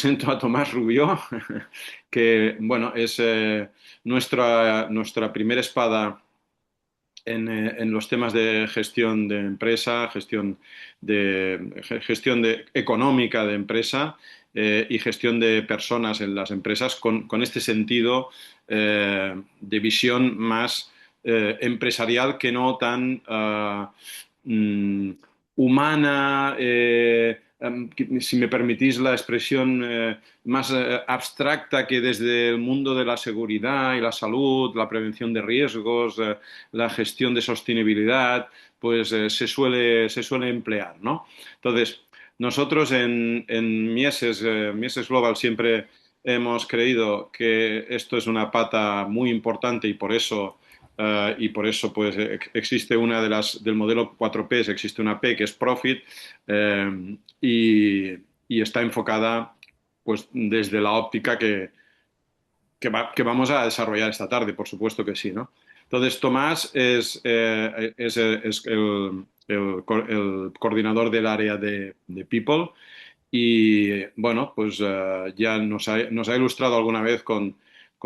Presento a Tomás Rubió, que bueno, es nuestra primera espada en los temas de gestión de empresa, gestión económica de empresa y gestión de personas en las empresas con este sentido de visión más empresarial que no tan mm, humana, si me permitís la expresión, más abstracta que desde el mundo de la seguridad y la salud, la prevención de riesgos, la gestión de sostenibilidad, pues se suele emplear, ¿no? Entonces, nosotros en Mieses Global siempre hemos creído que esto es una pata muy importante y por eso pues existe una del modelo 4Ps, existe una P que es Profit, y está enfocada pues desde la óptica que vamos a desarrollar esta tarde, por supuesto que sí, ¿no? Entonces, Tomás es el coordinador del área de People y, bueno, pues ya nos ha ilustrado alguna vez con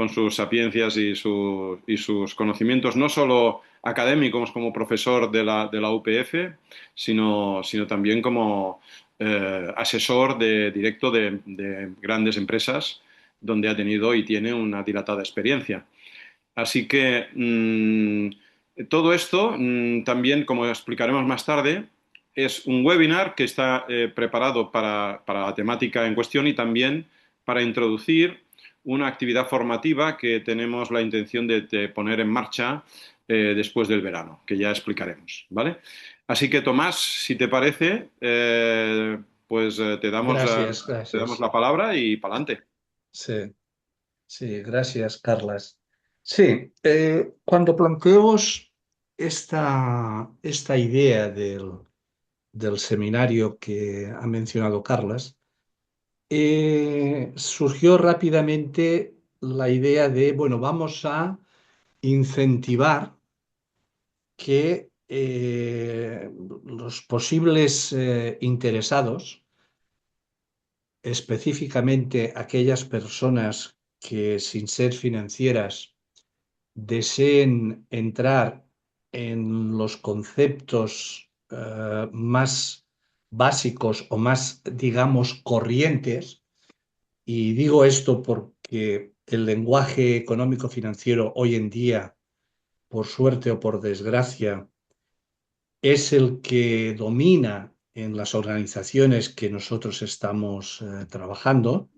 sus sapiencias y sus conocimientos, no solo académicos como profesor de la UPF, sino también como asesor directo de grandes empresas donde ha tenido y tiene una dilatada experiencia. Así que todo esto, también, como explicaremos más tarde, es un webinar que está preparado para la temática en cuestión y también para introducir una actividad formativa que tenemos la intención de poner en marcha después del verano, que ya explicaremos, ¿vale? Así que, Tomás, si te parece, pues Gracias, te damos gracias. la palabra y para adelante. Sí, sí, gracias, Carlas. Sí, cuando planteamos esta idea del seminario que ha mencionado Carlas, surgió rápidamente la idea de, bueno, vamos a incentivar que los posibles interesados, específicamente aquellas personas que sin ser financieras deseen entrar en los conceptos más básicos o más, digamos, corrientes, y digo esto porque el lenguaje económico financiero hoy en día, por suerte o por desgracia, es el que domina en las organizaciones que nosotros estamos trabajando.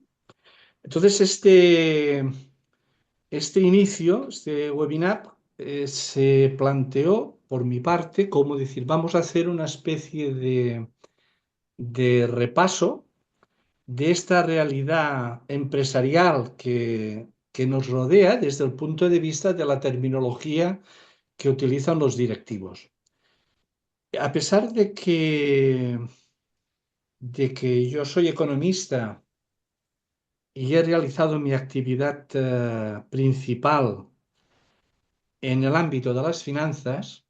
Entonces, este inicio, este webinar, se planteó por mi parte como decir, vamos a hacer una especie de repaso de esta realidad empresarial que nos rodea desde el punto de vista de la terminología que utilizan los directivos. A pesar de que yo soy economista y he realizado mi actividad principal en el ámbito de las finanzas,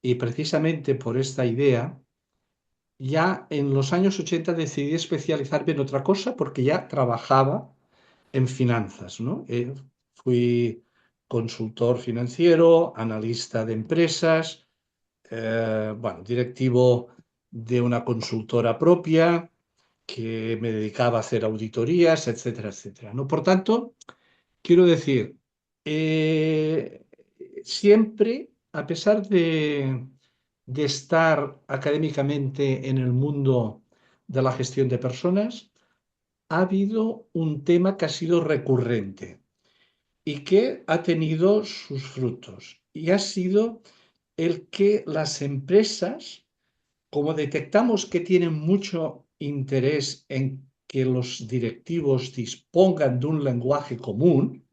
y precisamente por esta idea, ya en los años 80 decidí especializarme en otra cosa porque ya trabajaba en finanzas, ¿no? Fui consultor financiero, analista de empresas, bueno, directivo de una consultora propia que me dedicaba a hacer auditorías, etcétera, etcétera, ¿no? Por tanto, quiero decir, eh, siempre, a pesar de estar académicamente en el mundo de la gestión de personas, ha habido un tema que ha sido recurrente y que ha tenido sus frutos. Y ha sido el que las empresas, como detectamos que tienen mucho interés en que los directivos dispongan de un lenguaje común,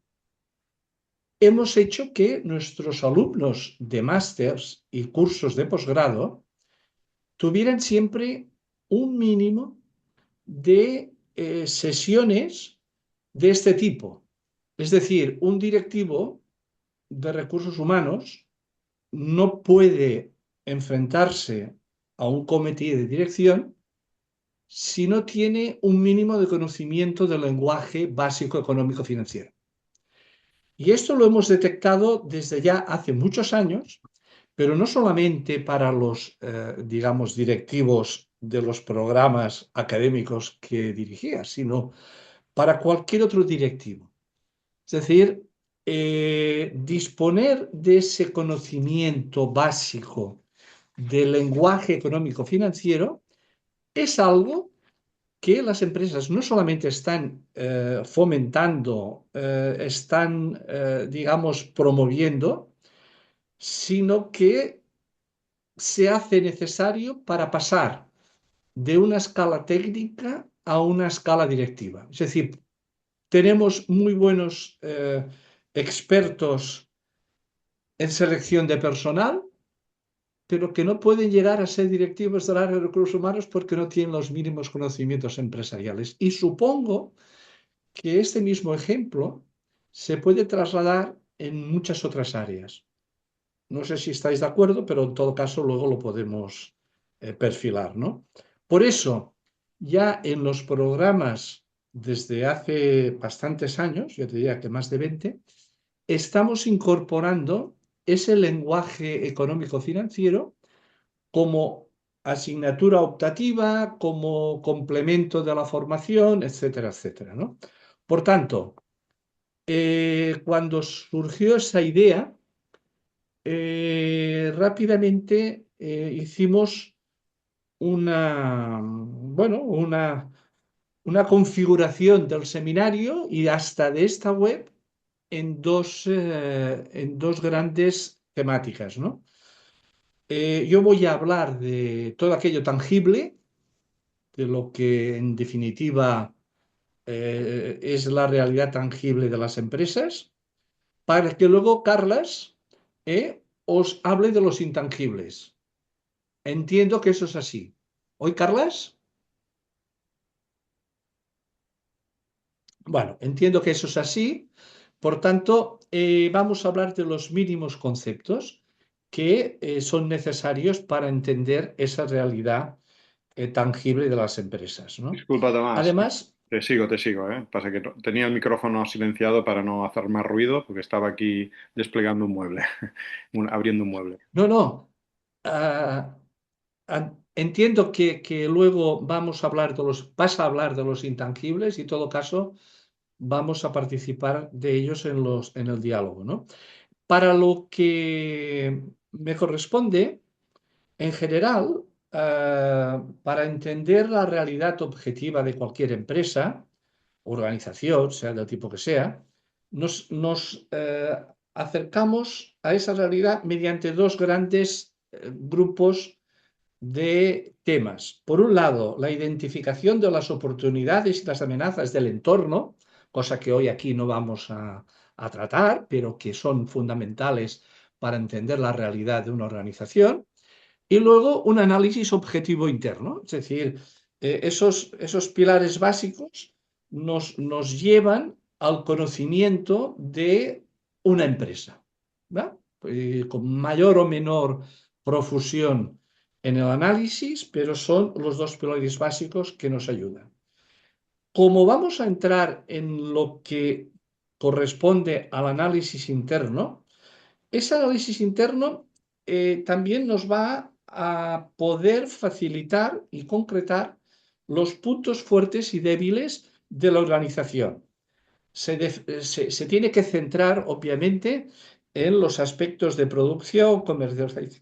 hemos hecho que nuestros alumnos de másters y cursos de posgrado tuvieran siempre un mínimo de sesiones de este tipo. Es decir, un directivo de recursos humanos no puede enfrentarse a un comité de dirección si no tiene un mínimo de conocimiento del lenguaje básico económico financiero. Y esto lo hemos detectado desde ya hace muchos años, pero no solamente para los, digamos, directivos de los programas académicos que dirigía, sino para cualquier otro directivo. Es decir, disponer de ese conocimiento básico del lenguaje económico financiero es algo que las empresas no solamente están fomentando, están, digamos, promoviendo, sino que se hace necesario para pasar de una escala técnica a una escala directiva. Es decir, tenemos muy buenos expertos en selección de personal, pero que no pueden llegar a ser directivos del área de recursos humanos porque no tienen los mínimos conocimientos empresariales. Y supongo que este mismo ejemplo se puede trasladar en muchas otras áreas. No sé si estáis de acuerdo, pero en todo caso luego lo podemos perfilar, ¿no? Por eso, ya en los programas desde hace bastantes años, yo te diría que más de 20, estamos incorporando ese lenguaje económico-financiero como asignatura optativa, como complemento de la formación, etcétera, etcétera, ¿no? Por tanto, cuando surgió esa idea, rápidamente hicimos bueno, una configuración del seminario y hasta de esta web en dos grandes temáticas, ¿no? Yo voy a hablar de todo aquello tangible, de lo que en definitiva es la realidad tangible de las empresas, para que luego Carlas os hable de los intangibles. Entiendo que eso es así. ¿Hoy, Carlas? Bueno, entiendo que eso es así. Por tanto, vamos a hablar de los mínimos conceptos que son necesarios para entender esa realidad tangible de las empresas, ¿no? Disculpa, Tomás. Además, Te sigo, ¿eh? Pasa que tenía el micrófono silenciado para no hacer más ruido porque estaba aquí desplegando un mueble, abriendo un mueble. no, no. ah, entiendo que luego vas a hablar de los intangibles y en todo caso vamos a participar de ellos en el diálogo, ¿no? Para lo que me corresponde, en general, para entender la realidad objetiva de cualquier empresa, organización, sea del tipo que sea, nos acercamos a esa realidad mediante dos grandes grupos de temas. Por un lado, la identificación de las oportunidades y las amenazas del entorno, cosa que hoy aquí no vamos a tratar, pero que son fundamentales para entender la realidad de una organización. Y luego un análisis objetivo interno, es decir, esos pilares básicos nos llevan al conocimiento de una empresa, ¿va? Con mayor o menor profusión en el análisis, pero son los dos pilares básicos que nos ayudan. Como vamos a entrar en lo que corresponde al análisis interno, ese análisis interno también nos va a poder facilitar y concretar los puntos fuertes y débiles de la organización. Se tiene que centrar, obviamente, en los aspectos de producción,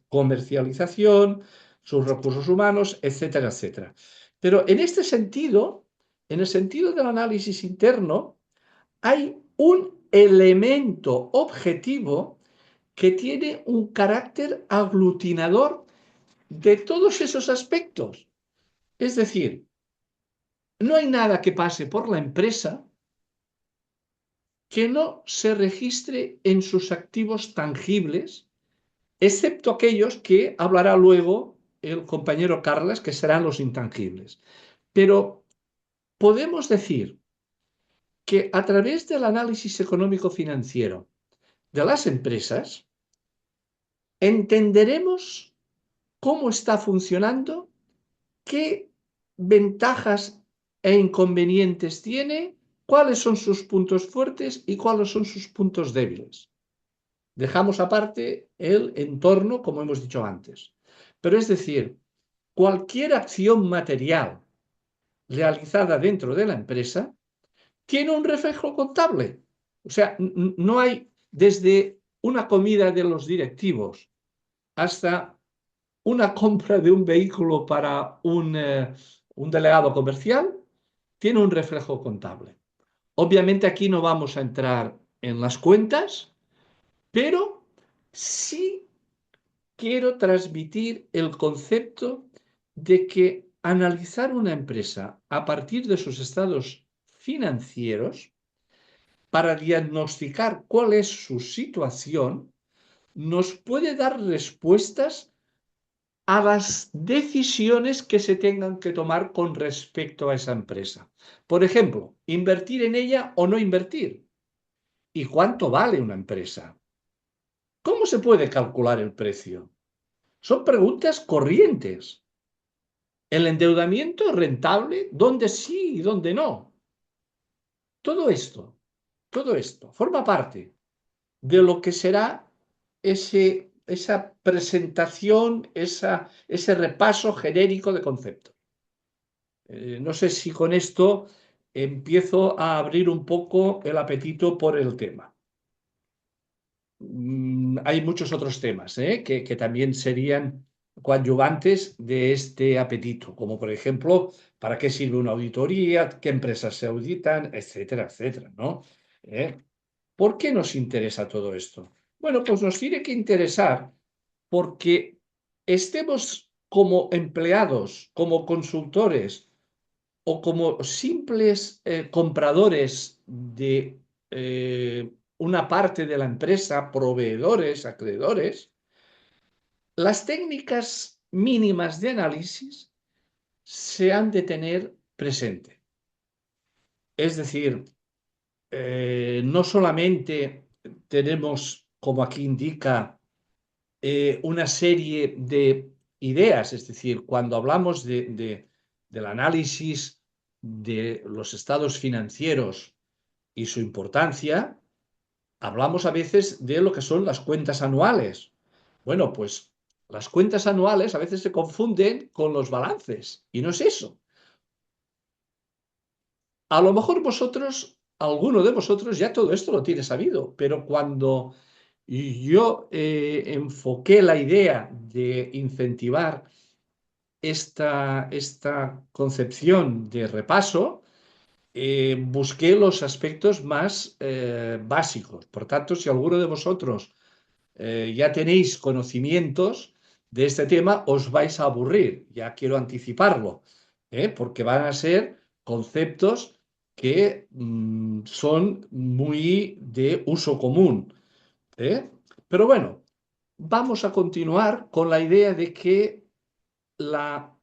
comercialización, sus recursos humanos, etcétera, etcétera. Pero en este sentido, en el sentido del análisis interno, hay un elemento objetivo que tiene un carácter aglutinador de todos esos aspectos. Es decir, no hay nada que pase por la empresa que no se registre en sus activos tangibles, excepto aquellos que hablará luego el compañero Carlas, que serán los intangibles. Pero podemos decir que a través del análisis económico-financiero de las empresas, entenderemos cómo está funcionando, qué ventajas e inconvenientes tiene, cuáles son sus puntos fuertes y cuáles son sus puntos débiles. Dejamos aparte el entorno, como hemos dicho antes. Pero es decir, cualquier acción material realizada dentro de la empresa tiene un reflejo contable. O sea, no hay desde una comida de los directivos hasta una compra de un vehículo para un delegado comercial, tiene un reflejo contable. Obviamente aquí no vamos a entrar en las cuentas, pero sí quiero transmitir el concepto de que analizar una empresa a partir de sus estados financieros para diagnosticar cuál es su situación nos puede dar respuestas a las decisiones que se tengan que tomar con respecto a esa empresa. Por ejemplo, invertir en ella o no invertir. ¿Y cuánto vale una empresa? ¿Cómo se puede calcular el precio? Son preguntas corrientes. ¿El endeudamiento es rentable? ¿Dónde sí y dónde no? Todo esto forma parte de lo que será esa presentación, ese repaso genérico de conceptos. No sé si con esto empiezo a abrir un poco el apetito por el tema. Hay muchos otros temas que también serían coadyuvantes de este apetito, como por ejemplo, ¿para qué sirve una auditoría? ¿Qué empresas se auditan? Etcétera, etcétera, ¿no? ¿Eh? ¿Por qué nos interesa todo esto? Bueno, pues nos tiene que interesar porque estemos como empleados, como consultores o como simples compradores de una parte de la empresa, proveedores, acreedores, las técnicas mínimas de análisis se han de tener presente. Es decir, no solamente tenemos, como aquí indica, una serie de ideas, es decir, cuando hablamos del análisis de los estados financieros y su importancia, hablamos a veces de lo que son las cuentas anuales. Bueno, pues las cuentas anuales a veces se confunden con los balances y no es eso. A lo mejor vosotros, alguno de vosotros ya todo esto lo tiene sabido, pero cuando yo enfoqué la idea de incentivar esta concepción de repaso, busqué los aspectos más básicos. Por tanto, si alguno de vosotros ya tenéis conocimientos de este tema, os vais a aburrir, ya quiero anticiparlo, porque van a ser conceptos que son muy de uso común. ¿Eh? Pero bueno, vamos a continuar con la idea de que la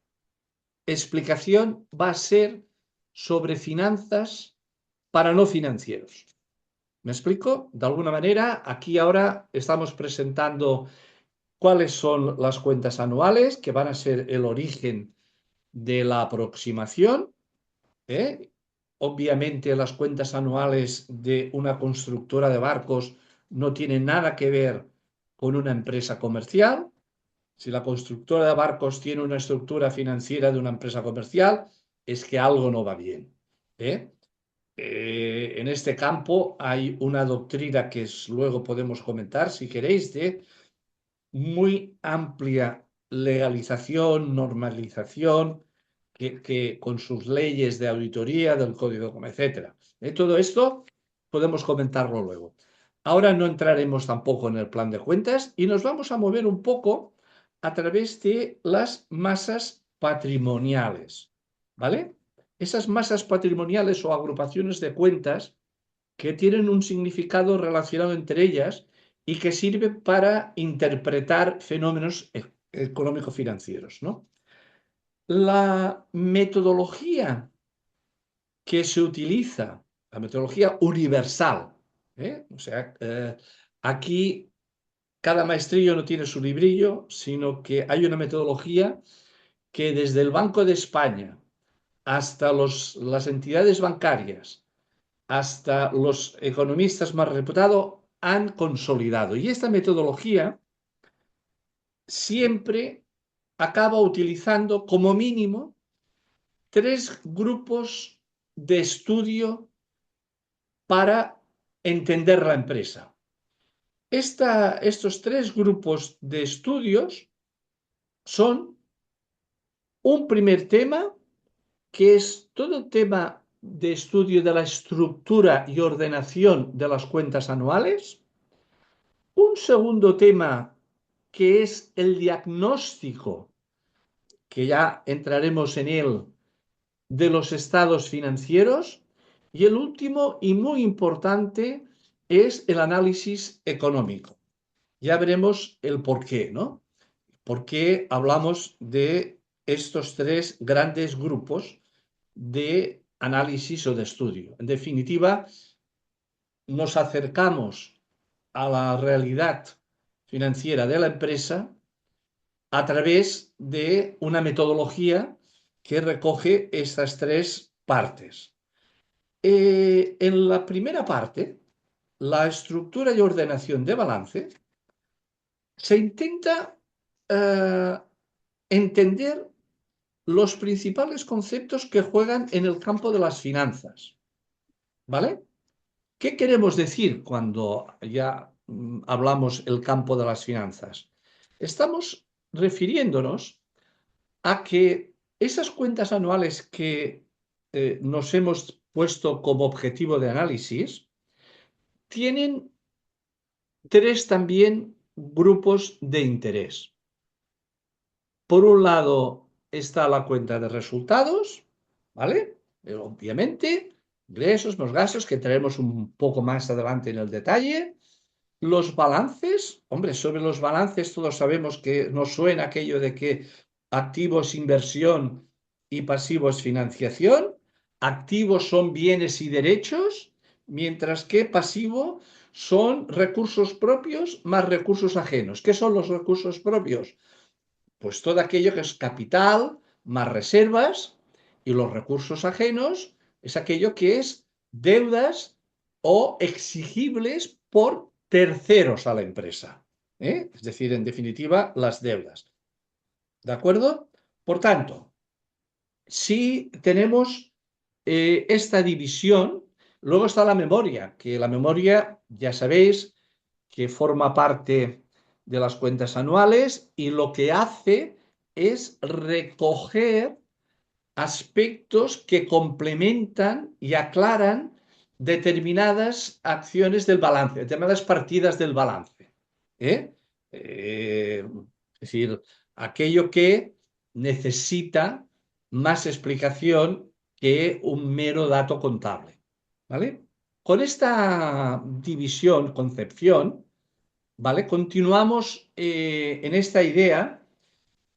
explicación va a ser sobre finanzas para no financieros. ¿Me explico? De alguna manera, aquí ahora estamos presentando cuáles son las cuentas anuales, que van a ser el origen de la aproximación. ¿Eh? Obviamente las cuentas anuales de una constructora de barcos no tienen nada que ver con una empresa comercial. Si la constructora de barcos tiene una estructura financiera de una empresa comercial, es que algo no va bien. ¿Eh? En este campo hay una doctrina que luego podemos comentar, si queréis, de muy amplia legalización, normalización, que con sus leyes de auditoría, del código, etcétera. Todo esto podemos comentarlo luego. Ahora no entraremos tampoco en el plan de cuentas y nos vamos a mover un poco a través de las masas patrimoniales, ¿vale? Esas masas patrimoniales o agrupaciones de cuentas que tienen un significado relacionado entre ellas y que sirven para interpretar fenómenos económico-financieros, ¿no? La metodología que se utiliza, la metodología universal, o sea, aquí cada maestrillo no tiene su librillo, sino que hay una metodología que desde el Banco de España hasta las entidades bancarias, hasta los economistas más reputados han consolidado. Y esta metodología siempre acaba utilizando como mínimo tres grupos de estudio para entender la empresa. Estos tres grupos de estudios son un primer tema, que es todo el tema de estudio de la estructura y ordenación de las cuentas anuales. Un segundo tema, que es el diagnóstico, que ya entraremos en él, de los estados financieros. Y el último y muy importante es el análisis económico. Ya veremos el por qué, ¿no? ¿Por qué hablamos de estos tres grandes grupos de análisis o de estudio? En definitiva, nos acercamos a la realidad financiera de la empresa a través de una metodología que recoge estas tres partes. En la primera parte, la estructura y ordenación de balance, se intenta entender los principales conceptos que juegan en el campo de las finanzas. ¿Vale? ¿Qué queremos decir cuando ya hablamos el campo de las finanzas? Estamos refiriéndonos a que esas cuentas anuales que nos hemos puesto como objetivo de análisis tienen tres también grupos de interés. Por un lado está la cuenta de resultados, ¿vale? Obviamente, ingresos, más gastos, que entraremos un poco más adelante en el detalle. Los balances, hombre, sobre los balances todos sabemos que nos suena aquello de que activos inversión y pasivos financiación. Activos son bienes y derechos, mientras que pasivo son recursos propios más recursos ajenos. ¿Qué son los recursos propios? Pues todo aquello que es capital más reservas, y los recursos ajenos es aquello que es deudas o exigibles por terceros a la empresa. Es decir, en definitiva, las deudas. ¿De acuerdo? Por tanto, si tenemos esta división, luego está la memoria, que la memoria, ya sabéis, que forma parte de las cuentas anuales y lo que hace es recoger aspectos que complementan y aclaran determinadas acciones del balance, determinadas partidas del balance. ¿eh? Es decir, aquello que necesita más explicación que un mero dato contable. ¿Vale? Con esta división, concepción, ¿vale? Continuamos en esta idea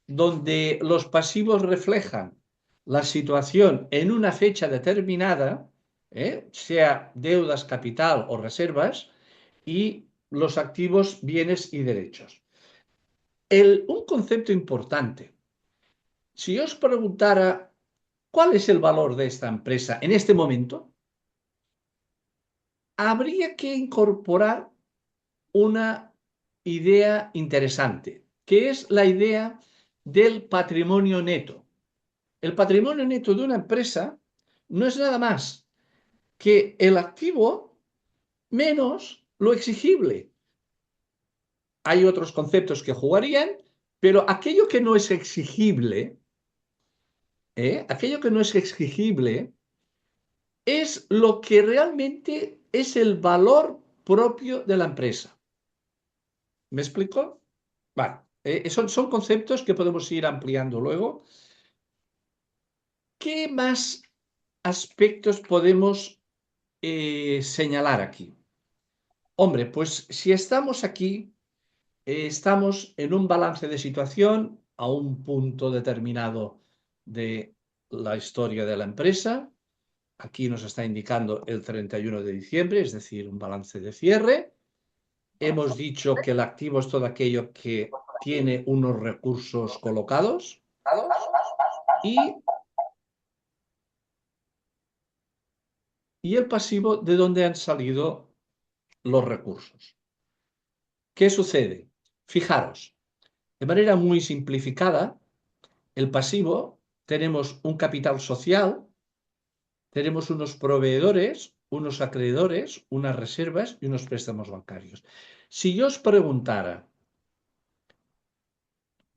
donde los pasivos reflejan la situación en una fecha determinada, sea deudas, capital o reservas, y los activos, bienes y derechos. Un concepto importante. Si yo os preguntara cuál es el valor de esta empresa en este momento, habría que incorporar una idea interesante, que es la idea del patrimonio neto. El patrimonio neto de una empresa no es nada más que el activo menos lo exigible. Hay otros conceptos que jugarían, pero aquello que no es exigible, aquello que no es exigible es lo que realmente es el valor propio de la empresa. ¿Me explico? Vale, son conceptos que podemos ir ampliando luego. ¿Qué más aspectos podemos señalar aquí? Hombre, pues si estamos aquí, estamos en un balance de situación a un punto determinado de la historia de la empresa. Aquí nos está indicando el 31 de diciembre, es decir, un balance de cierre. Hemos dicho que el activo es todo aquello que tiene unos recursos colocados y y el pasivo de dónde han salido los recursos. ¿Qué sucede? Fijaros, de manera muy simplificada, el pasivo tenemos un capital social, tenemos unos proveedores, unos acreedores, unas reservas y unos préstamos bancarios. Si yo os preguntara,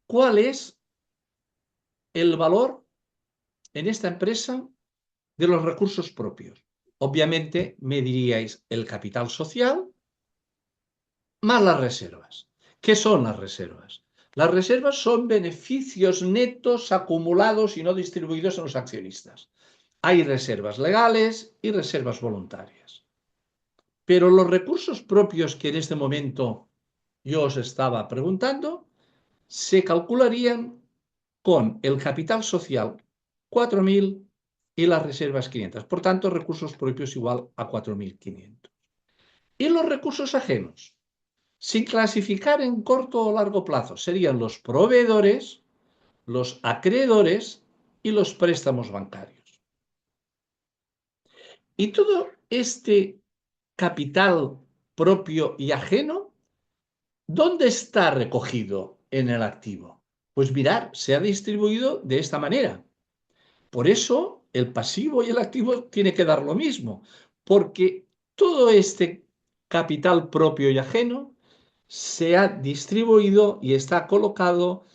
¿cuál es el valor en esta empresa de los recursos propios? Obviamente me diríais el capital social más las reservas. ¿Qué son las reservas? Las reservas son beneficios netos acumulados y no distribuidos en los accionistas. Hay reservas legales y reservas voluntarias. Pero los recursos propios que en este momento yo os estaba preguntando se calcularían con el capital social 4.000 y las reservas 500. Por tanto, recursos propios igual a 4.500. Y los recursos ajenos, sin clasificar en corto o largo plazo, serían los proveedores, los acreedores y los préstamos bancarios. Y todo este capital propio y ajeno, ¿dónde está recogido en el activo? Pues mirar, se ha distribuido de esta manera. Por eso el pasivo y el activo tiene que dar lo mismo, porque todo este capital propio y ajeno se ha distribuido y está colocado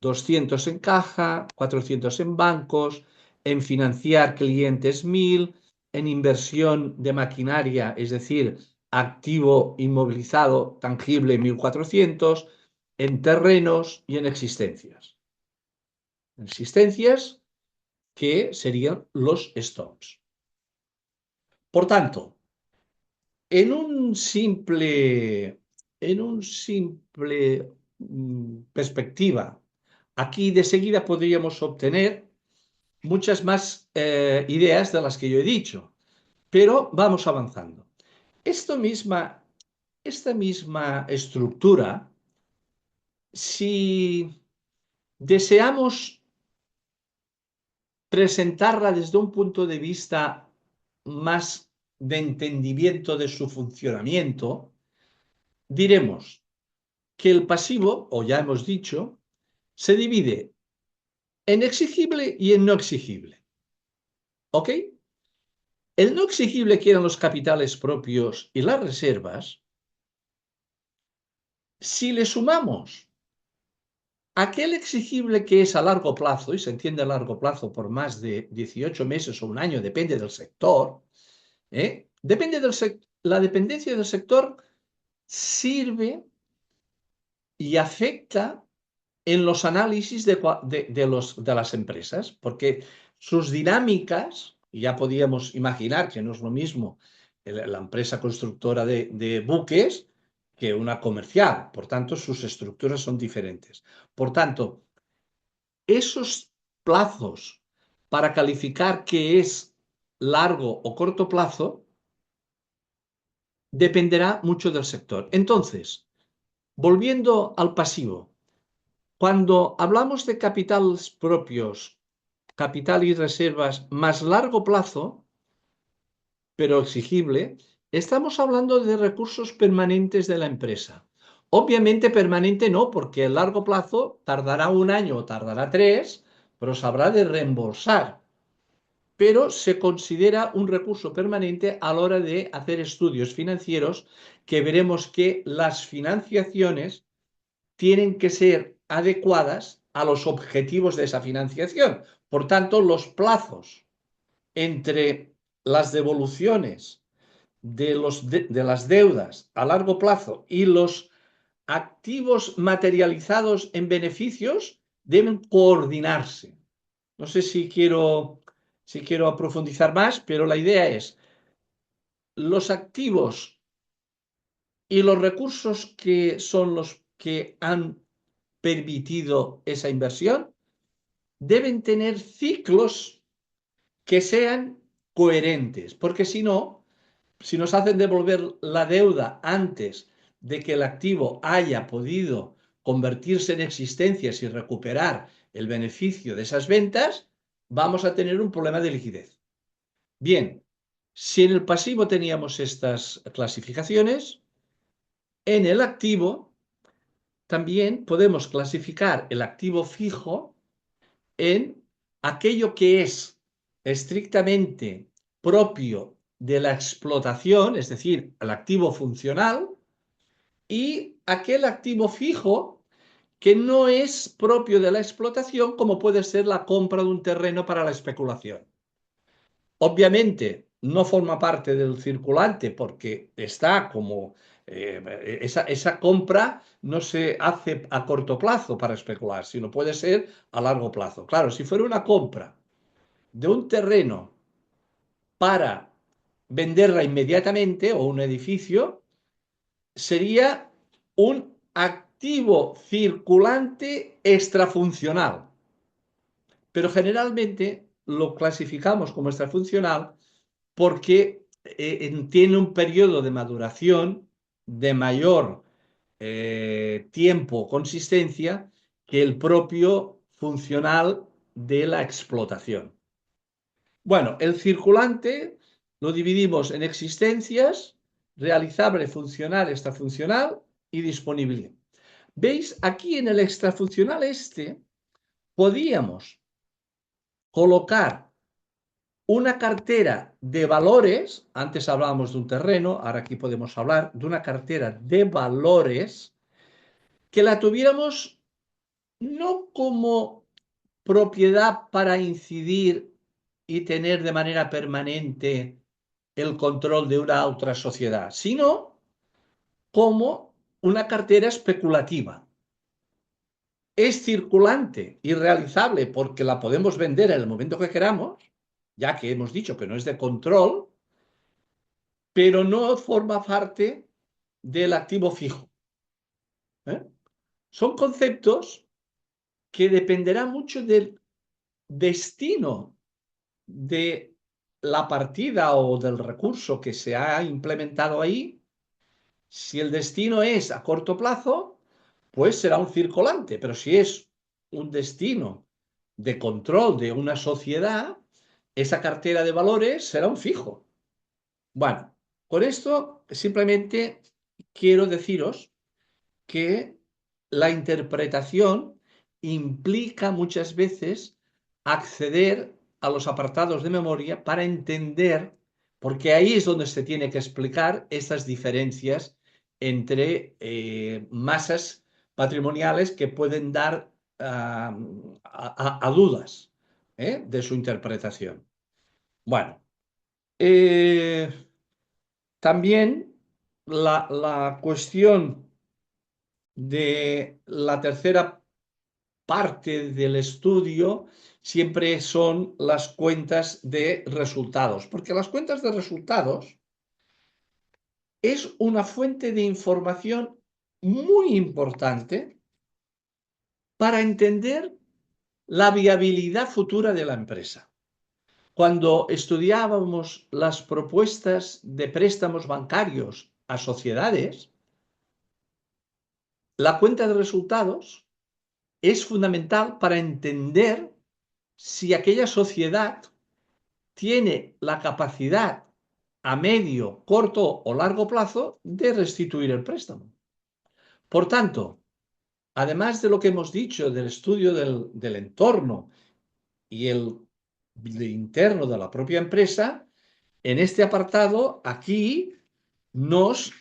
200 en caja, 400 en bancos, en financiar clientes 1.000, en inversión de maquinaria, es decir, activo inmovilizado tangible 1.400, en terrenos y en existencias. Existencias que serían los stocks. Por tanto, en un simple perspectiva, aquí de seguida podríamos obtener muchas más ideas de las que yo he dicho, pero vamos avanzando. Esta misma estructura, si deseamos presentarla desde un punto de vista más de entendimiento de su funcionamiento, diremos que el pasivo, o ya hemos dicho, se divide en exigible y en no exigible. ¿Ok? El no exigible, que eran los capitales propios y las reservas, si le sumamos aquel exigible que es a largo plazo, y se entiende a largo plazo por más de 18 meses o un año, depende del sector, la dependencia del sector sirve y afecta en los análisis de las empresas, porque sus dinámicas, ya podíamos imaginar que no es lo mismo la empresa constructora de buques que una comercial, por tanto sus estructuras son diferentes. Por tanto, esos plazos para calificar qué es largo o corto plazo dependerá mucho del sector. Entonces, volviendo al pasivo, cuando hablamos de capitales propios, capital y reservas más largo plazo, pero exigible, estamos hablando de recursos permanentes de la empresa. Obviamente permanente no, porque a largo plazo tardará un año o tardará 3, pero se habrá de reembolsar. Pero se considera un recurso permanente a la hora de hacer estudios financieros, que veremos que las financiaciones tienen que ser adecuadas a los objetivos de esa financiación. Por tanto, los plazos entre las devoluciones de las deudas a largo plazo y los activos materializados en beneficios deben coordinarse. No sé si quiero profundizar más, pero la idea es los activos y los recursos que son los que han permitido esa inversión deben tener ciclos que sean coherentes, porque si no, si nos hacen devolver la deuda antes de que el activo haya podido convertirse en existencias y recuperar el beneficio de esas ventas, vamos a tener un problema de liquidez. Bien, Si en el pasivo teníamos estas clasificaciones, en el activo también podemos clasificar el activo fijo en aquello que es estrictamente propio de la explotación, es decir, el activo funcional, y aquel activo fijo que no es propio de la explotación, como puede ser la compra de un terreno para la especulación. Obviamente no forma parte del circulante porque está como esa compra no se hace a corto plazo para especular, sino puede ser a largo plazo. Claro, si fuera una compra de un terreno para venderla inmediatamente o un edificio, sería un activo circulante extrafuncional. Pero generalmente lo clasificamos como extrafuncional porque tiene un periodo de maduración de mayor tiempo o consistencia que el propio funcional de la explotación. Bueno, el circulante lo dividimos en existencias, realizable, funcional, extrafuncional y disponible. ¿Veis? Aquí en el extrafuncional podíamos colocar una cartera de valores, antes hablábamos de un terreno, ahora aquí podemos hablar de una cartera de valores que la tuviéramos no como propiedad para incidir y tener de manera permanente el control de una otra sociedad, sino como una cartera especulativa. Es circulante y realizable porque la podemos vender en el momento que queramos, ya que hemos dicho que no es de control, pero no forma parte del activo fijo. ¿Eh? Son conceptos que dependerán mucho del destino de la partida o del recurso que se ha implementado ahí. Si el destino es a corto plazo, pues será un circulante, pero si es un destino de control de una sociedad, esa cartera de valores será un fijo. Bueno, con esto simplemente quiero deciros que la interpretación implica muchas veces acceder a los apartados de memoria para entender, porque ahí es donde se tiene que explicar estas diferencias entre masas patrimoniales que pueden dar a dudas de su interpretación. Bueno, eh, también la cuestión de la tercera parte del estudio siempre son las cuentas de resultados, porque las cuentas de resultados es una fuente de información muy importante para entender la viabilidad futura de la empresa. Cuando estudiábamos las propuestas de préstamos bancarios a sociedades, la cuenta de resultados es fundamental para entender si aquella sociedad tiene la capacidad a medio, corto o largo plazo de restituir el préstamo. Por tanto, además de lo que hemos dicho del estudio del entorno y el interno de la propia empresa, en este apartado aquí nos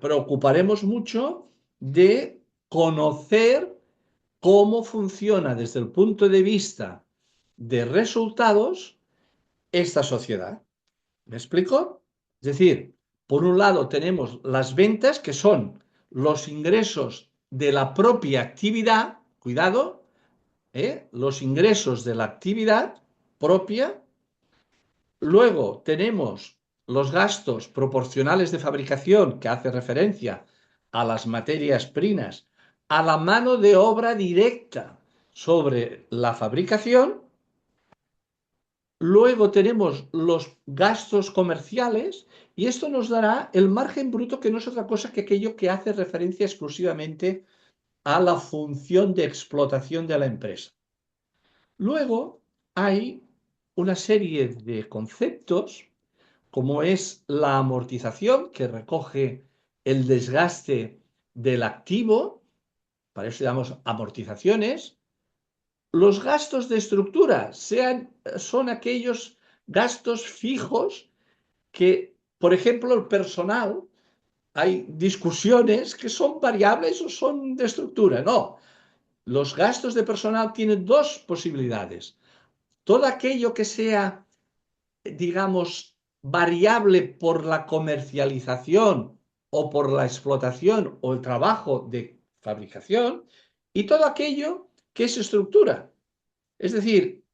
preocuparemos mucho de conocer cómo funciona desde el punto de vista de resultados esta sociedad. ¿Me explico? Es decir, por un lado tenemos las ventas, que son los ingresos de la propia actividad, cuidado, los ingresos de la actividad propia. Luego tenemos los gastos proporcionales de fabricación, que hace referencia a las materias primas, a la mano de obra directa sobre la fabricación. Luego tenemos los gastos comerciales y esto nos dará el margen bruto, que no es otra cosa que aquello que hace referencia exclusivamente a la función de explotación de la empresa. Luego hay una serie de conceptos como es la amortización, que recoge el desgaste del activo, para eso llamamos amortizaciones. Los gastos de estructura son aquellos gastos fijos que, por ejemplo, el personal, hay discusiones que son variables o son de estructura. No, los gastos de personal tienen dos posibilidades. Todo aquello que sea, digamos, variable por la comercialización o por la explotación o el trabajo de fabricación, y todo aquello que es estructura. Es decir,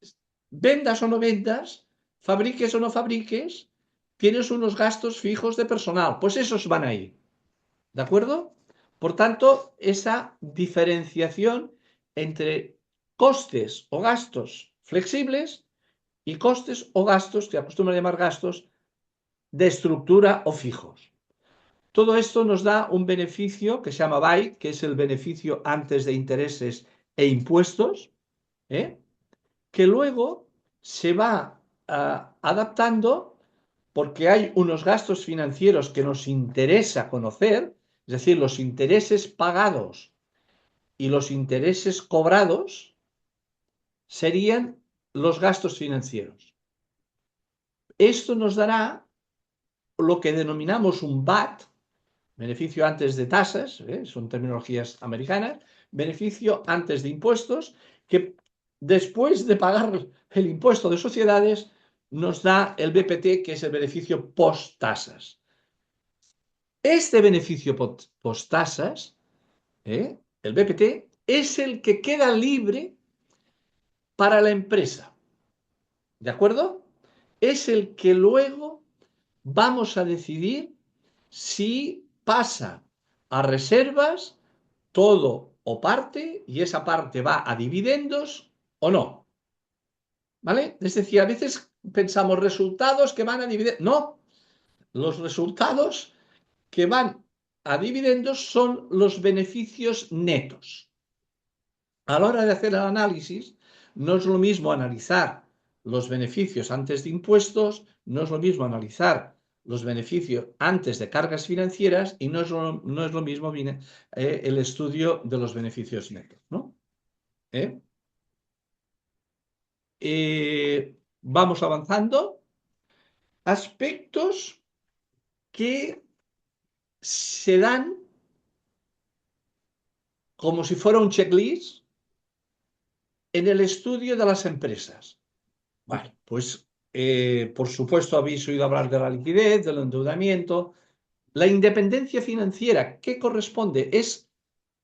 vendas o no vendas, fabriques o no fabriques, tienes unos gastos fijos de personal, pues esos van ahí. ¿De acuerdo? Por tanto, esa diferenciación entre costes o gastos flexibles y costes o gastos, que acostumbran a llamar gastos, de estructura o fijos. Todo esto nos da un beneficio que se llama BAI, que es el beneficio antes de intereses e impuestos, ¿eh? Que luego se va adaptando porque hay unos gastos financieros que nos interesa conocer, es decir, los intereses pagados y los intereses cobrados serían los gastos financieros. Esto nos dará lo que denominamos un BAT, beneficio antes de tasas, son terminologías americanas, beneficio antes de impuestos, que después de pagar el impuesto de sociedades nos da el BPT, que es el beneficio post tasas. Este beneficio post tasas, el BPT, es el que queda libre para la empresa. ¿De acuerdo? Es el que luego vamos a decidir si pasa a reservas todo o parte, y esa parte va a dividendos o no. ¿Vale? Es decir, a veces pensamos resultados que van a dividendos. No, los resultados que van a dividendos son los beneficios netos. A la hora de hacer el análisis, no es lo mismo analizar los beneficios antes de impuestos, no es lo mismo analizar los beneficios antes de cargas financieras y no es lo mismo el estudio de los beneficios netos, ¿no? Vamos avanzando. Aspectos que se dan como si fuera un checklist en el estudio de las empresas. Bueno, pues por supuesto habéis oído hablar de la liquidez, del endeudamiento. La independencia financiera, ¿qué corresponde? Es,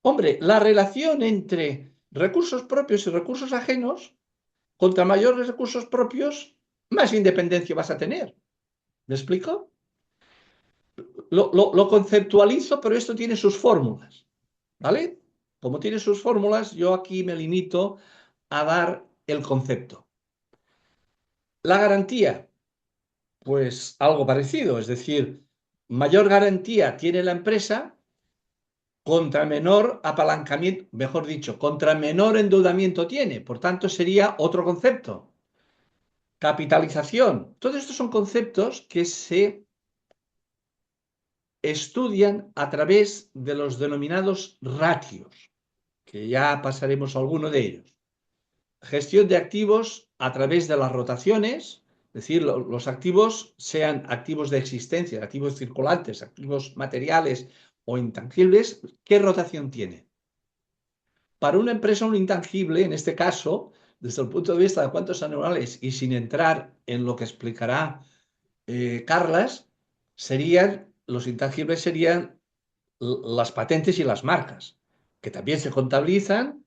hombre, la relación entre recursos propios y recursos ajenos. Contra mayores recursos propios, más independencia vas a tener. ¿Me explico? Lo conceptualizo, pero esto tiene sus fórmulas. ¿Vale? Como tiene sus fórmulas, yo aquí me limito a dar el concepto. La garantía, pues algo parecido, es decir, mayor garantía tiene la empresa contra menor apalancamiento, mejor dicho, contra menor endeudamiento tiene. Por tanto, sería otro concepto. Capitalización. Todos estos son conceptos que se estudian a través de los denominados ratios, que ya pasaremos a alguno de ellos. Gestión de activos a través de las rotaciones, es decir, los activos sean activos de existencia, activos circulantes, activos materiales o intangibles, ¿qué rotación tiene? Para una empresa un intangible, en este caso, desde el punto de vista de cuentas anuales y sin entrar en lo que explicará Carlas, los intangibles serían las patentes y las marcas, que también se contabilizan.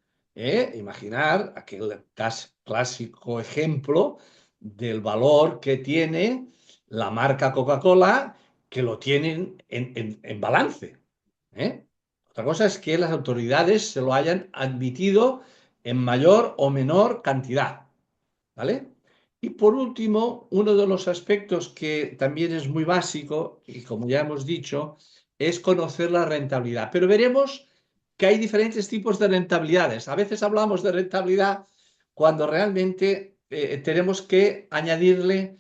Imaginar aquel clásico ejemplo del valor que tiene la marca Coca-Cola, que lo tienen en balance. Otra cosa es que las autoridades se lo hayan admitido en mayor o menor cantidad. ¿Vale? Y por último, uno de los aspectos que también es muy básico, y como ya hemos dicho, es conocer la rentabilidad. Pero veremos que hay diferentes tipos de rentabilidades. A veces hablamos de rentabilidad cuando realmente tenemos que añadirle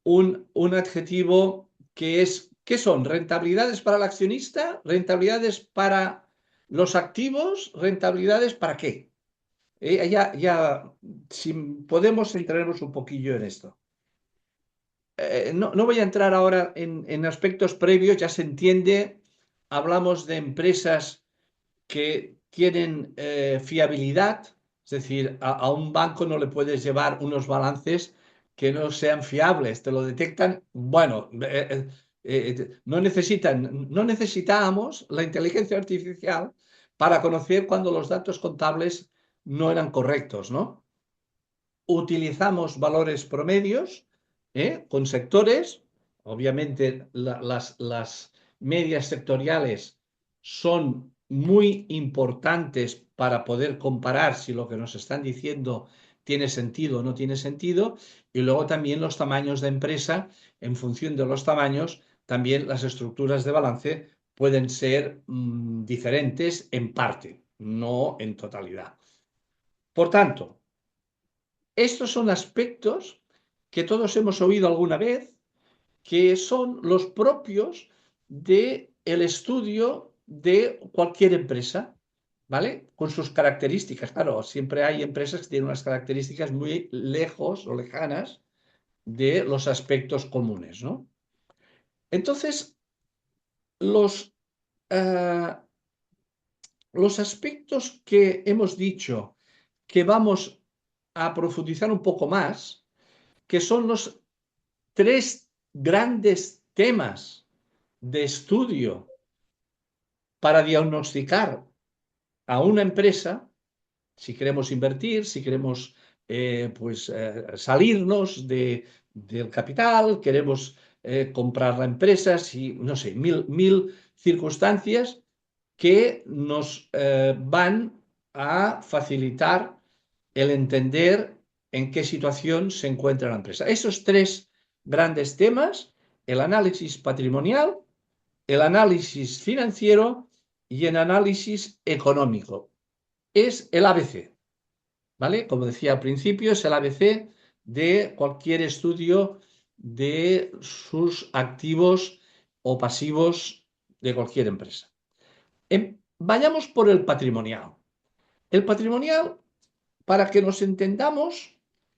un adjetivo que es, ¿qué son? ¿Rentabilidades para el accionista? ¿Rentabilidades para los activos? ¿Rentabilidades para qué? Si podemos centrarnos un poquillo en esto. No voy a entrar ahora en aspectos previos, ya se entiende, hablamos de empresas que tienen fiabilidad, es decir, a un banco no le puedes llevar unos balances que no sean fiables, te lo detectan. Bueno, no necesitamos la inteligencia artificial para conocer cuando los datos contables no eran correctos, ¿no? Utilizamos valores promedios, con sectores. Obviamente las medias sectoriales son muy importantes para poder comparar si lo que nos están diciendo tiene sentido o no tiene sentido. Y luego también los tamaños de empresa, en función de los tamaños, también las estructuras de balance pueden ser diferentes en parte, no en totalidad. Por tanto, estos son aspectos que todos hemos oído alguna vez, que son los propios del estudio de cualquier empresa, ¿vale? Con sus características. Claro, siempre hay empresas que tienen unas características muy lejos o lejanas de los aspectos comunes, ¿no? Entonces, los, uh, los aspectos que hemos dicho que vamos a profundizar un poco más, que son los tres grandes temas de estudio para diagnosticar a una empresa, si queremos invertir, si queremos salirnos del capital, queremos comprar la empresa, si, no sé, mil circunstancias que nos van a facilitar el entender en qué situación se encuentra la empresa. Esos tres grandes temas: el análisis patrimonial, el análisis financiero y el análisis económico. Es el ABC, ¿vale? Como decía al principio, es el ABC de cualquier estudio de sus activos o pasivos de cualquier empresa. Vayamos por el patrimonial. El patrimonial, para que nos entendamos, es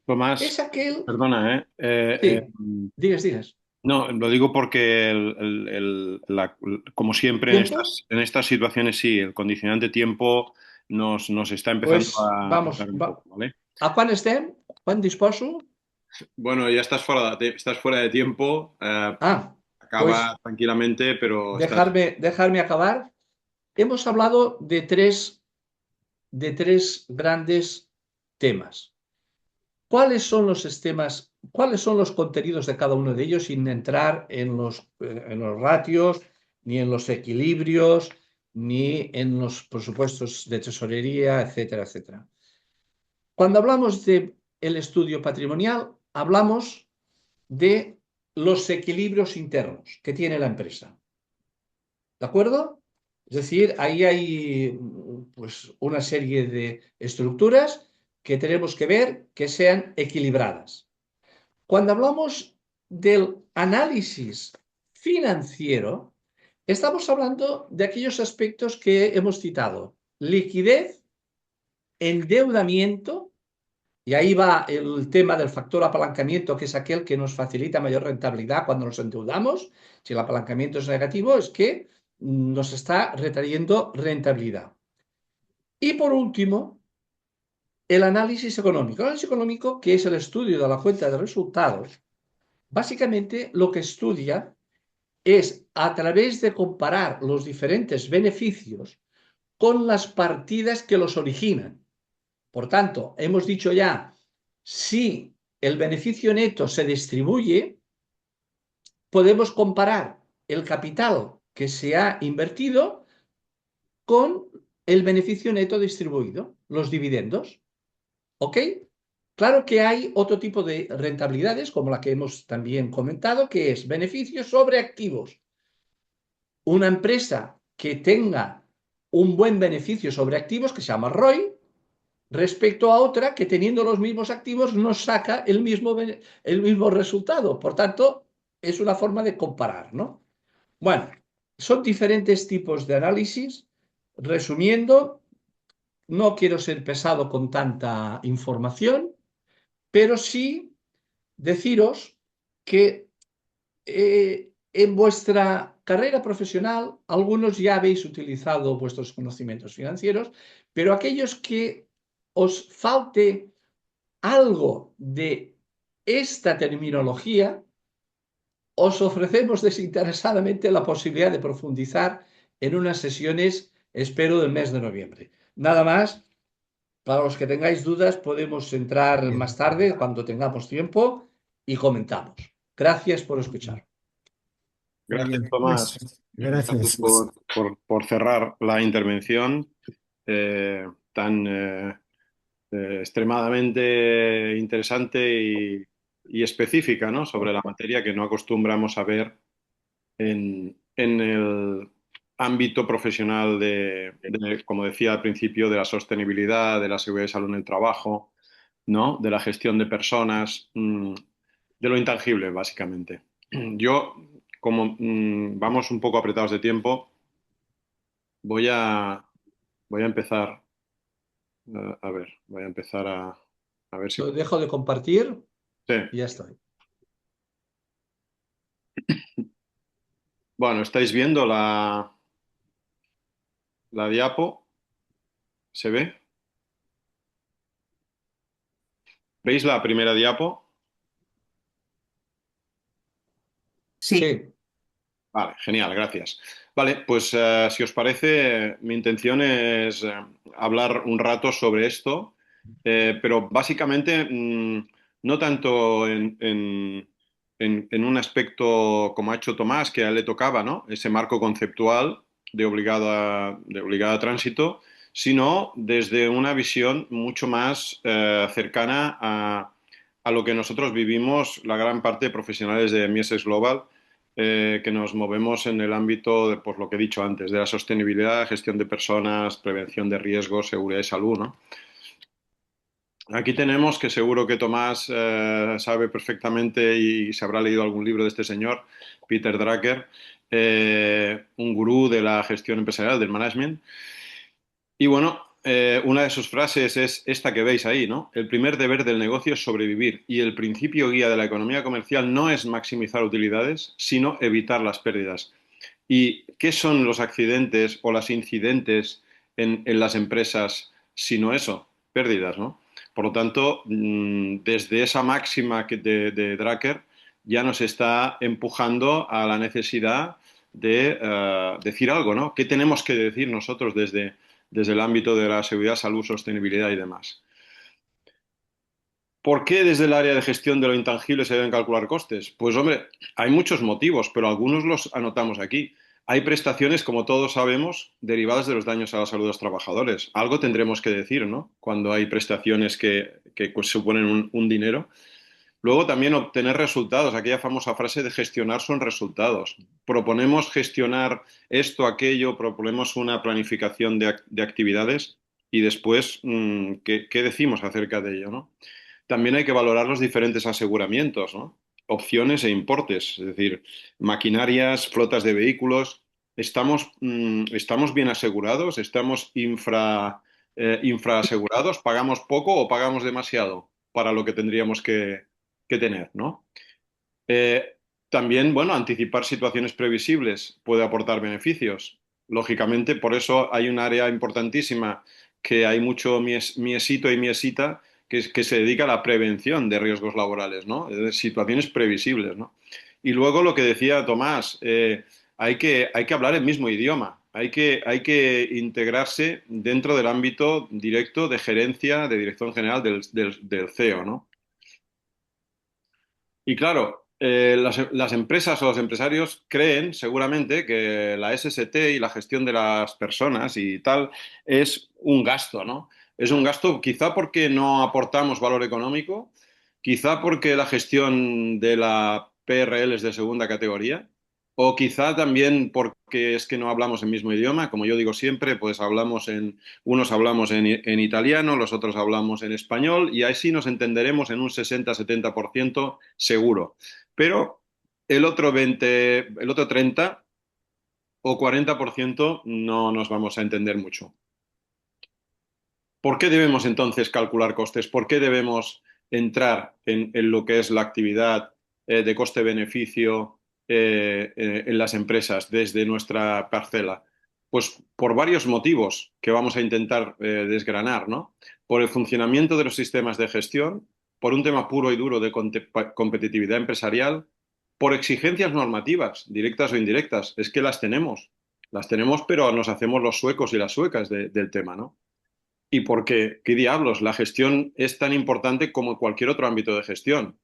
Tomás, aquel... perdona, ¿eh? Sí, digas. No, lo digo porque como siempre ¿Tiempo? en estas situaciones sí, el condicionante tiempo nos está empezando Pues a vamos, apretar un poco, ¿vale? a quan estem? Quan disposo? Bueno, ya estás fuera de tiempo, Pues acaba tranquilamente, pero estás... dejarme acabar. Hemos hablado de tres grandes temas. ¿Cuáles son los temas, cuáles son los contenidos de cada uno de ellos, sin entrar en los ratios, ni en los equilibrios, ni en los presupuestos de tesorería, etcétera, etcétera? Cuando hablamos de el estudio patrimonial, hablamos de los equilibrios internos que tiene la empresa. ¿De acuerdo? Es decir, ahí hay pues, una serie de estructuras que tenemos que ver que sean equilibradas. Cuando hablamos del análisis financiero, estamos hablando de aquellos aspectos que hemos citado: liquidez, endeudamiento, y ahí va el tema del factor apalancamiento, que es aquel que nos facilita mayor rentabilidad cuando nos endeudamos. Si el apalancamiento es negativo, es que nos está retrayendo rentabilidad. Y por último, el análisis económico. El análisis económico, que es el estudio de la cuenta de resultados, básicamente lo que estudia es, a través de comparar los diferentes beneficios con las partidas que los originan. Por tanto, hemos dicho ya, si el beneficio neto se distribuye, podemos comparar el capital que se ha invertido con el beneficio neto distribuido, los dividendos. ¿Ok? Claro que hay otro tipo de rentabilidades, como la que hemos también comentado, que es beneficios sobre activos. Una empresa que tenga un buen beneficio sobre activos, que se llama ROI, respecto a otra que teniendo los mismos activos nos saca el mismo resultado. Por tanto, es una forma de comparar, ¿no? Bueno, son diferentes tipos de análisis. Resumiendo, no quiero ser pesado con tanta información, pero sí deciros que en vuestra carrera profesional algunos ya habéis utilizado vuestros conocimientos financieros, pero aquellos que os falte algo de esta terminología, os ofrecemos desinteresadamente la posibilidad de profundizar en unas sesiones, espero, del mes de noviembre. Nada más, para los que tengáis dudas, podemos entrar Bien, más tarde, cuando tengamos tiempo, y comentamos. Gracias por escuchar. muy Gracias, bien. Tomás. Pues, Gracias gracias. por cerrar la intervención tan extremadamente interesante y específica, ¿no? Sobre la materia que no acostumbramos a ver en el ámbito profesional como decía al principio, de la sostenibilidad, de la seguridad y salud en el trabajo, ¿no? De la gestión de personas, de lo intangible, básicamente. Yo, como vamos un poco apretados de tiempo, voy a, voy a empezar, a ver, voy a empezar a ver si Lo puedo. dejo de compartir Sí. y ya estoy. Bueno, ¿estáis viendo la diapo? ¿Se ve? ¿Veis la primera diapo? Sí, Sí, Vale, genial, gracias. Vale, pues si os parece, mi intención es hablar un rato sobre esto, pero básicamente no tanto en un aspecto como ha hecho Tomás, que a él le tocaba, ¿no? Ese marco conceptual de obligada tránsito, sino desde una visión mucho más cercana a lo que nosotros vivimos, la gran parte de profesionales de Mises Global que nos movemos en el ámbito de pues, lo que he dicho antes, de la sostenibilidad, gestión de personas, prevención de riesgos, seguridad y salud, ¿no? Aquí tenemos, que seguro que Tomás sabe perfectamente y se habrá leído algún libro de este señor, Peter Drucker, un gurú de la gestión empresarial, del management. Y bueno, una de sus frases es esta que veis ahí, ¿no? El primer deber del negocio es sobrevivir y el principio guía de la economía comercial no es maximizar utilidades, sino evitar las pérdidas. ¿Y qué son los accidentes o las incidentes en las empresas sino eso? Pérdidas, ¿no? Por lo tanto, desde esa máxima de Drucker ya nos está empujando a la necesidad de decir algo, ¿no? ¿Qué tenemos que decir nosotros desde el ámbito de la seguridad, salud, sostenibilidad y demás? ¿Por qué desde el área de gestión de lo intangible se deben calcular costes? Pues hombre, hay muchos motivos, pero algunos los anotamos aquí. Hay prestaciones, como todos sabemos, derivadas de los daños a la salud de los trabajadores. Algo tendremos que decir, ¿no? Cuando hay prestaciones que pues, suponen un dinero. Luego también obtener resultados, aquella famosa frase de gestionar son resultados. Proponemos gestionar esto, aquello, proponemos una planificación de actividades y después, ¿qué decimos acerca de ello, ¿no? También hay que valorar los diferentes aseguramientos, ¿no? Opciones e importes, es decir, maquinarias, flotas de vehículos. ¿Estamos bien asegurados? ¿Estamos infraasegurados? ¿Pagamos poco o pagamos demasiado para lo que tendríamos que tener, ¿no? Eh, También, bueno, anticipar situaciones previsibles puede aportar beneficios. Lógicamente, por eso hay un área importantísima que hay mucho miesito y miesita que se dedica a la prevención de riesgos laborales, ¿no? De situaciones previsibles, ¿no? Y luego lo que decía Tomás, hay que hablar el mismo idioma, hay que integrarse dentro del ámbito directo de gerencia, de dirección general del CEO, ¿no? Y claro, las empresas o los empresarios creen seguramente que la SST y la gestión de las personas y tal es un gasto, ¿no? Es un gasto quizá porque no aportamos valor económico, quizá porque la gestión de la PRL es de segunda categoría, O quizá también porque es que no hablamos el mismo idioma, como yo digo siempre, pues unos hablamos en italiano, los otros hablamos en español y ahí sí nos entenderemos en un 60-70% seguro. Pero el otro 30 o 40% no nos vamos a entender mucho. ¿Por qué debemos entonces calcular costes? ¿Por qué debemos entrar en lo que es la actividad de coste-beneficio en las empresas desde nuestra parcela? Pues por varios motivos que vamos a intentar desgranar, ¿no? Por el funcionamiento de los sistemas de gestión, por un tema puro y duro de competitividad empresarial, por exigencias normativas, directas o indirectas. Es que las tenemos. Las tenemos, pero nos hacemos los suecos y las suecas del tema, ¿no? Y porque, ¿qué diablos? La gestión es tan importante como cualquier otro ámbito de gestión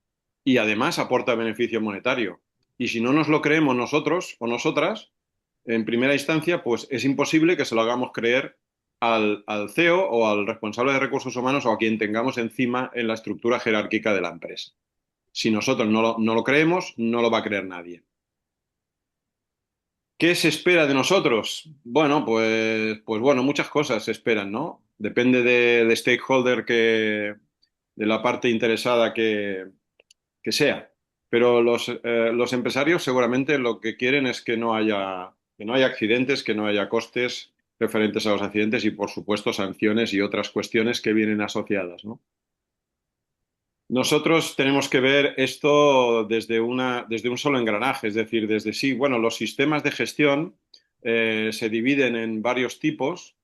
y además aporta beneficio monetario. Y si no nos lo creemos nosotros o nosotras, en primera instancia, pues es imposible que se lo hagamos creer al CEO o al responsable de recursos humanos o a quien tengamos encima en la estructura jerárquica de la empresa. Si nosotros no lo creemos, no lo va a creer nadie. ¿Qué se espera de nosotros? Bueno, pues bueno, muchas cosas se esperan, ¿no? Depende del stakeholder de la parte interesada que sea. Pero los empresarios seguramente lo que quieren es que no haya accidentes, que no haya costes referentes a los accidentes y, por supuesto, sanciones y otras cuestiones que vienen asociadas, ¿no? Nosotros tenemos que ver esto desde un solo engranaje, es decir, desde sí, bueno, los sistemas de gestión se dividen en varios tipos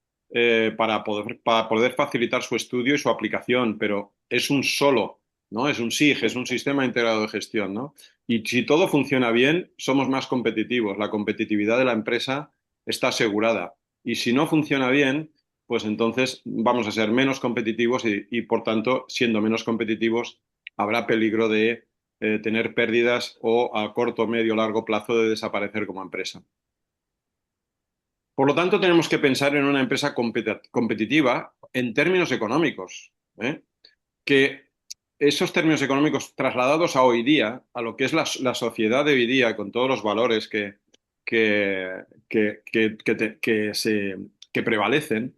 para poder facilitar su estudio y su aplicación, pero es un solo, ¿no? Es un SIG, es un sistema integrado de gestión, ¿no? Y si todo funciona bien, somos más competitivos, la competitividad de la empresa está asegurada. Y si no funciona bien, pues entonces vamos a ser menos competitivos y, por tanto, siendo menos competitivos, habrá peligro de tener pérdidas o a corto, medio, largo plazo de desaparecer como empresa. Por lo tanto, tenemos que pensar en una empresa competitiva en términos económicos, ¿eh? Que esos términos económicos trasladados a hoy día, a lo que es la sociedad de hoy día, con todos los valores que, que prevalecen,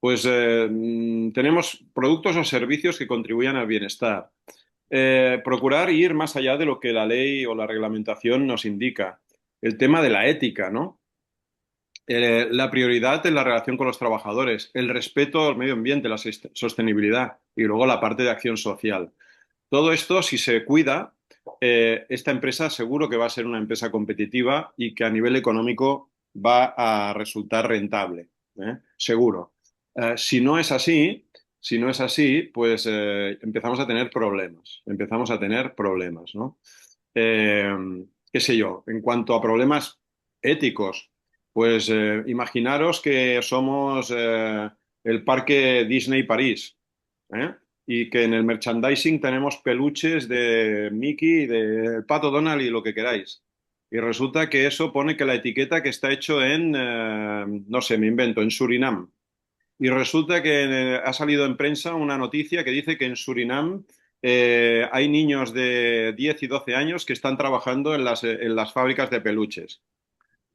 pues tenemos productos o servicios que contribuyan al bienestar. Procurar ir más allá de lo que la ley o la reglamentación nos indica. El tema de la ética, ¿no? La prioridad en la relación con los trabajadores, el respeto al medio ambiente, la sostenibilidad y luego la parte de acción social. Todo esto, si se cuida, esta empresa seguro que va a ser una empresa competitiva y que a nivel económico va a resultar rentable, ¿eh? Seguro. Si no es así, si no es así, pues empezamos a tener problemas. Empezamos a tener problemas, ¿no? Eh, qué sé yo, en cuanto a problemas éticos, pues imaginaros que somos el parque Disney París, ¿eh? Y que en el merchandising tenemos peluches de Mickey, de Pato Donald y lo que queráis. Y resulta que eso pone que la etiqueta que está hecho en, no sé, me invento, en Surinam. Y resulta que ha salido en prensa una noticia que dice que en Surinam hay niños de 10 y 12 años que están trabajando en las fábricas de peluches.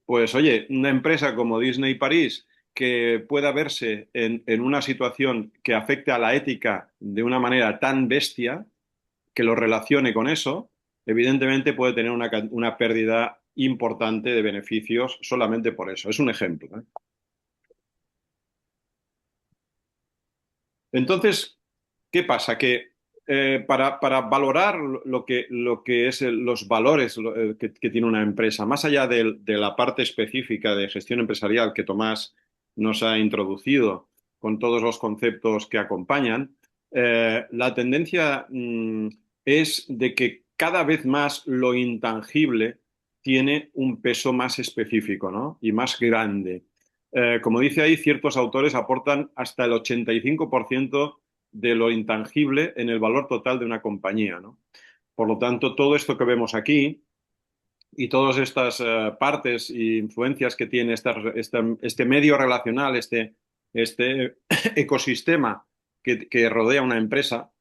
Pues oye, una empresa como Disney París que pueda verse en una situación que afecte a la ética de una manera tan bestia, que lo relacione con eso, evidentemente puede tener una pérdida importante de beneficios solamente por eso. Es un ejemplo, ¿eh? Entonces, ¿qué pasa? Que para valorar lo que es los valores que tiene una empresa, más allá de la parte específica de gestión empresarial que Tomás nos ha introducido con todos los conceptos que acompañan, la tendencia es de que cada vez más lo intangible tiene un peso más específico, ¿no? Y más grande. Como dice ahí, ciertos autores aportan hasta el 85% de lo intangible en el valor total de una compañía, ¿no? Por lo tanto, todo esto que vemos aquí y todas estas partes e influencias que tiene este medio relacional, este ecosistema que rodea una empresa,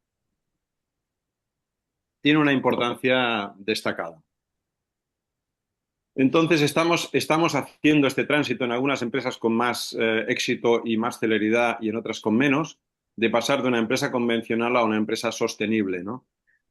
tiene una importancia destacada. Entonces estamos haciendo este tránsito en algunas empresas con más éxito y más celeridad y en otras con menos, de pasar de una empresa convencional a una empresa sostenible, ¿no?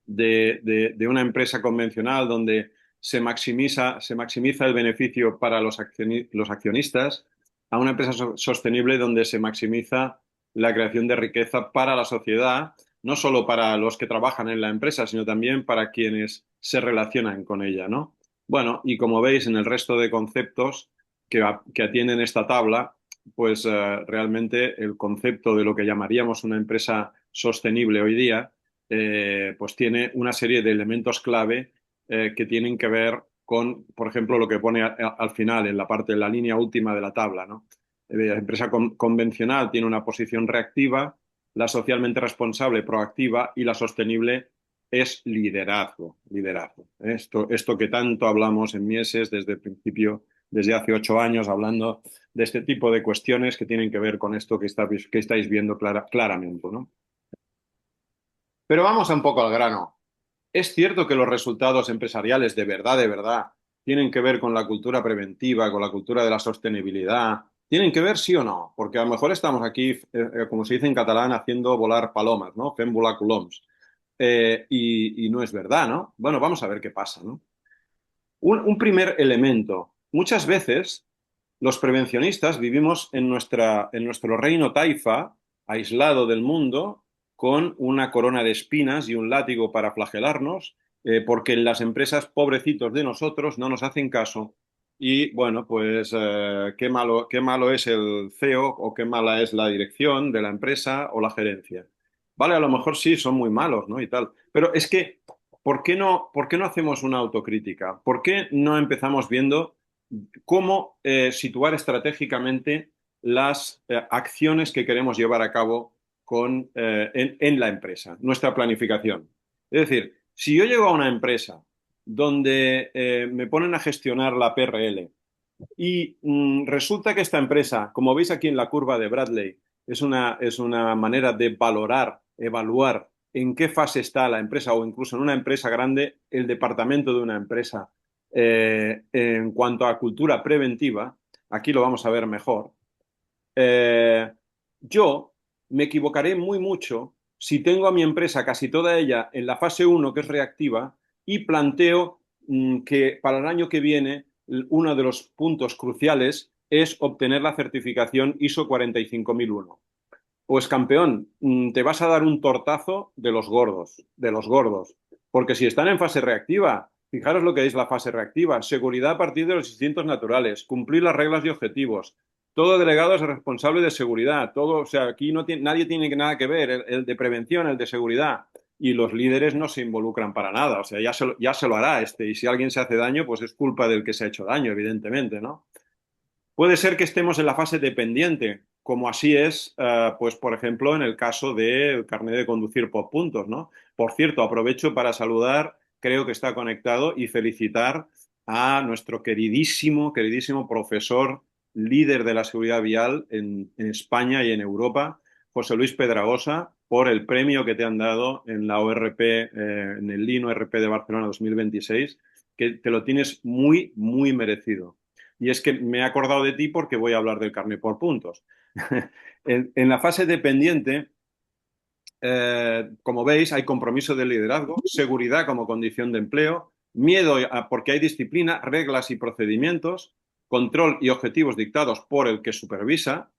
De una empresa convencional donde se maximiza el beneficio para los accionistas a una empresa sostenible donde se maximiza la creación de riqueza para la sociedad, no solo para los que trabajan en la empresa, sino también para quienes se relacionan con ella, ¿no? Bueno, y como veis en el resto de conceptos que atienden esta tabla, pues realmente el concepto de lo que llamaríamos una empresa sostenible hoy día, pues tiene una serie de elementos clave que tienen que ver con, por ejemplo, lo que pone al final, en la parte de la línea última de la tabla, ¿no? La empresa convencional tiene una posición reactiva, la socialmente responsable proactiva y la sostenible es liderazgo, liderazgo. Esto que tanto hablamos en Mieses desde el principio, desde hace 8 años, hablando de este tipo de cuestiones que tienen que ver con esto que estáis viendo claramente, ¿no? Pero vamos un poco al grano. ¿Es cierto que los resultados empresariales de verdad, tienen que ver con la cultura preventiva, con la cultura de la sostenibilidad? ¿Tienen que ver sí o no? Porque a lo mejor estamos aquí, como se dice en catalán, haciendo volar palomas, ¿no? Fem volar coloms. Y no es verdad, ¿no? Bueno, vamos a ver qué pasa, ¿no? Un primer elemento. Muchas veces los prevencionistas vivimos en nuestro reino taifa, aislado del mundo, con una corona de espinas y un látigo para flagelarnos, porque las empresas, pobrecitos de nosotros, no nos hacen caso. Y bueno, pues qué malo es el CEO o qué mala es la dirección de la empresa o la gerencia. Vale, a lo mejor sí, son muy malos, ¿no? Y tal. Pero es que ¿por qué no hacemos una autocrítica? ¿Por qué no empezamos viendo cómo situar estratégicamente las acciones que queremos llevar a cabo en la empresa, nuestra planificación? Es decir, si yo llego a una empresa donde me ponen a gestionar la PRL y resulta que esta empresa, como veis aquí en la curva de Bradley, es una manera de valorar, evaluar en qué fase está la empresa o incluso en una empresa grande, el departamento de una empresa en cuanto a cultura preventiva, aquí lo vamos a ver mejor. Eh, yo me equivocaré muy mucho si tengo a mi empresa casi toda ella en la fase uno que es reactiva, y planteo que para el año que viene uno de los puntos cruciales es obtener la certificación ISO 45001. Pues campeón, te vas a dar un tortazo de los gordos. Porque si están en fase reactiva, fijaros lo que es la fase reactiva: seguridad a partir de los instintos naturales, cumplir las reglas y objetivos. Todo delegado es responsable de seguridad. Todo, o sea, aquí nadie tiene nada que ver, el de prevención, el de seguridad. Y los líderes no se involucran para nada. O sea, ya se lo hará este. Y si alguien se hace daño, pues es culpa del que se ha hecho daño, evidentemente, ¿no? Puede ser que estemos en la fase dependiente, como así es, pues por ejemplo, en el caso del carnet de conducir por puntos, ¿no? Por cierto, aprovecho para saludar, creo que está conectado, y felicitar a nuestro queridísimo, queridísimo profesor, líder de la seguridad vial en España y en Europa, José Luis Pedragosa, por el premio que te han dado en la ORP, en el Lean ORP de Barcelona 2026, que te lo tienes muy, muy merecido. Y es que me he acordado de ti porque voy a hablar del carnet por puntos. En la fase dependiente, como veis, hay compromiso de liderazgo, seguridad como condición de empleo, miedo porque hay disciplina, reglas y procedimientos, control y objetivos dictados por el que supervisa,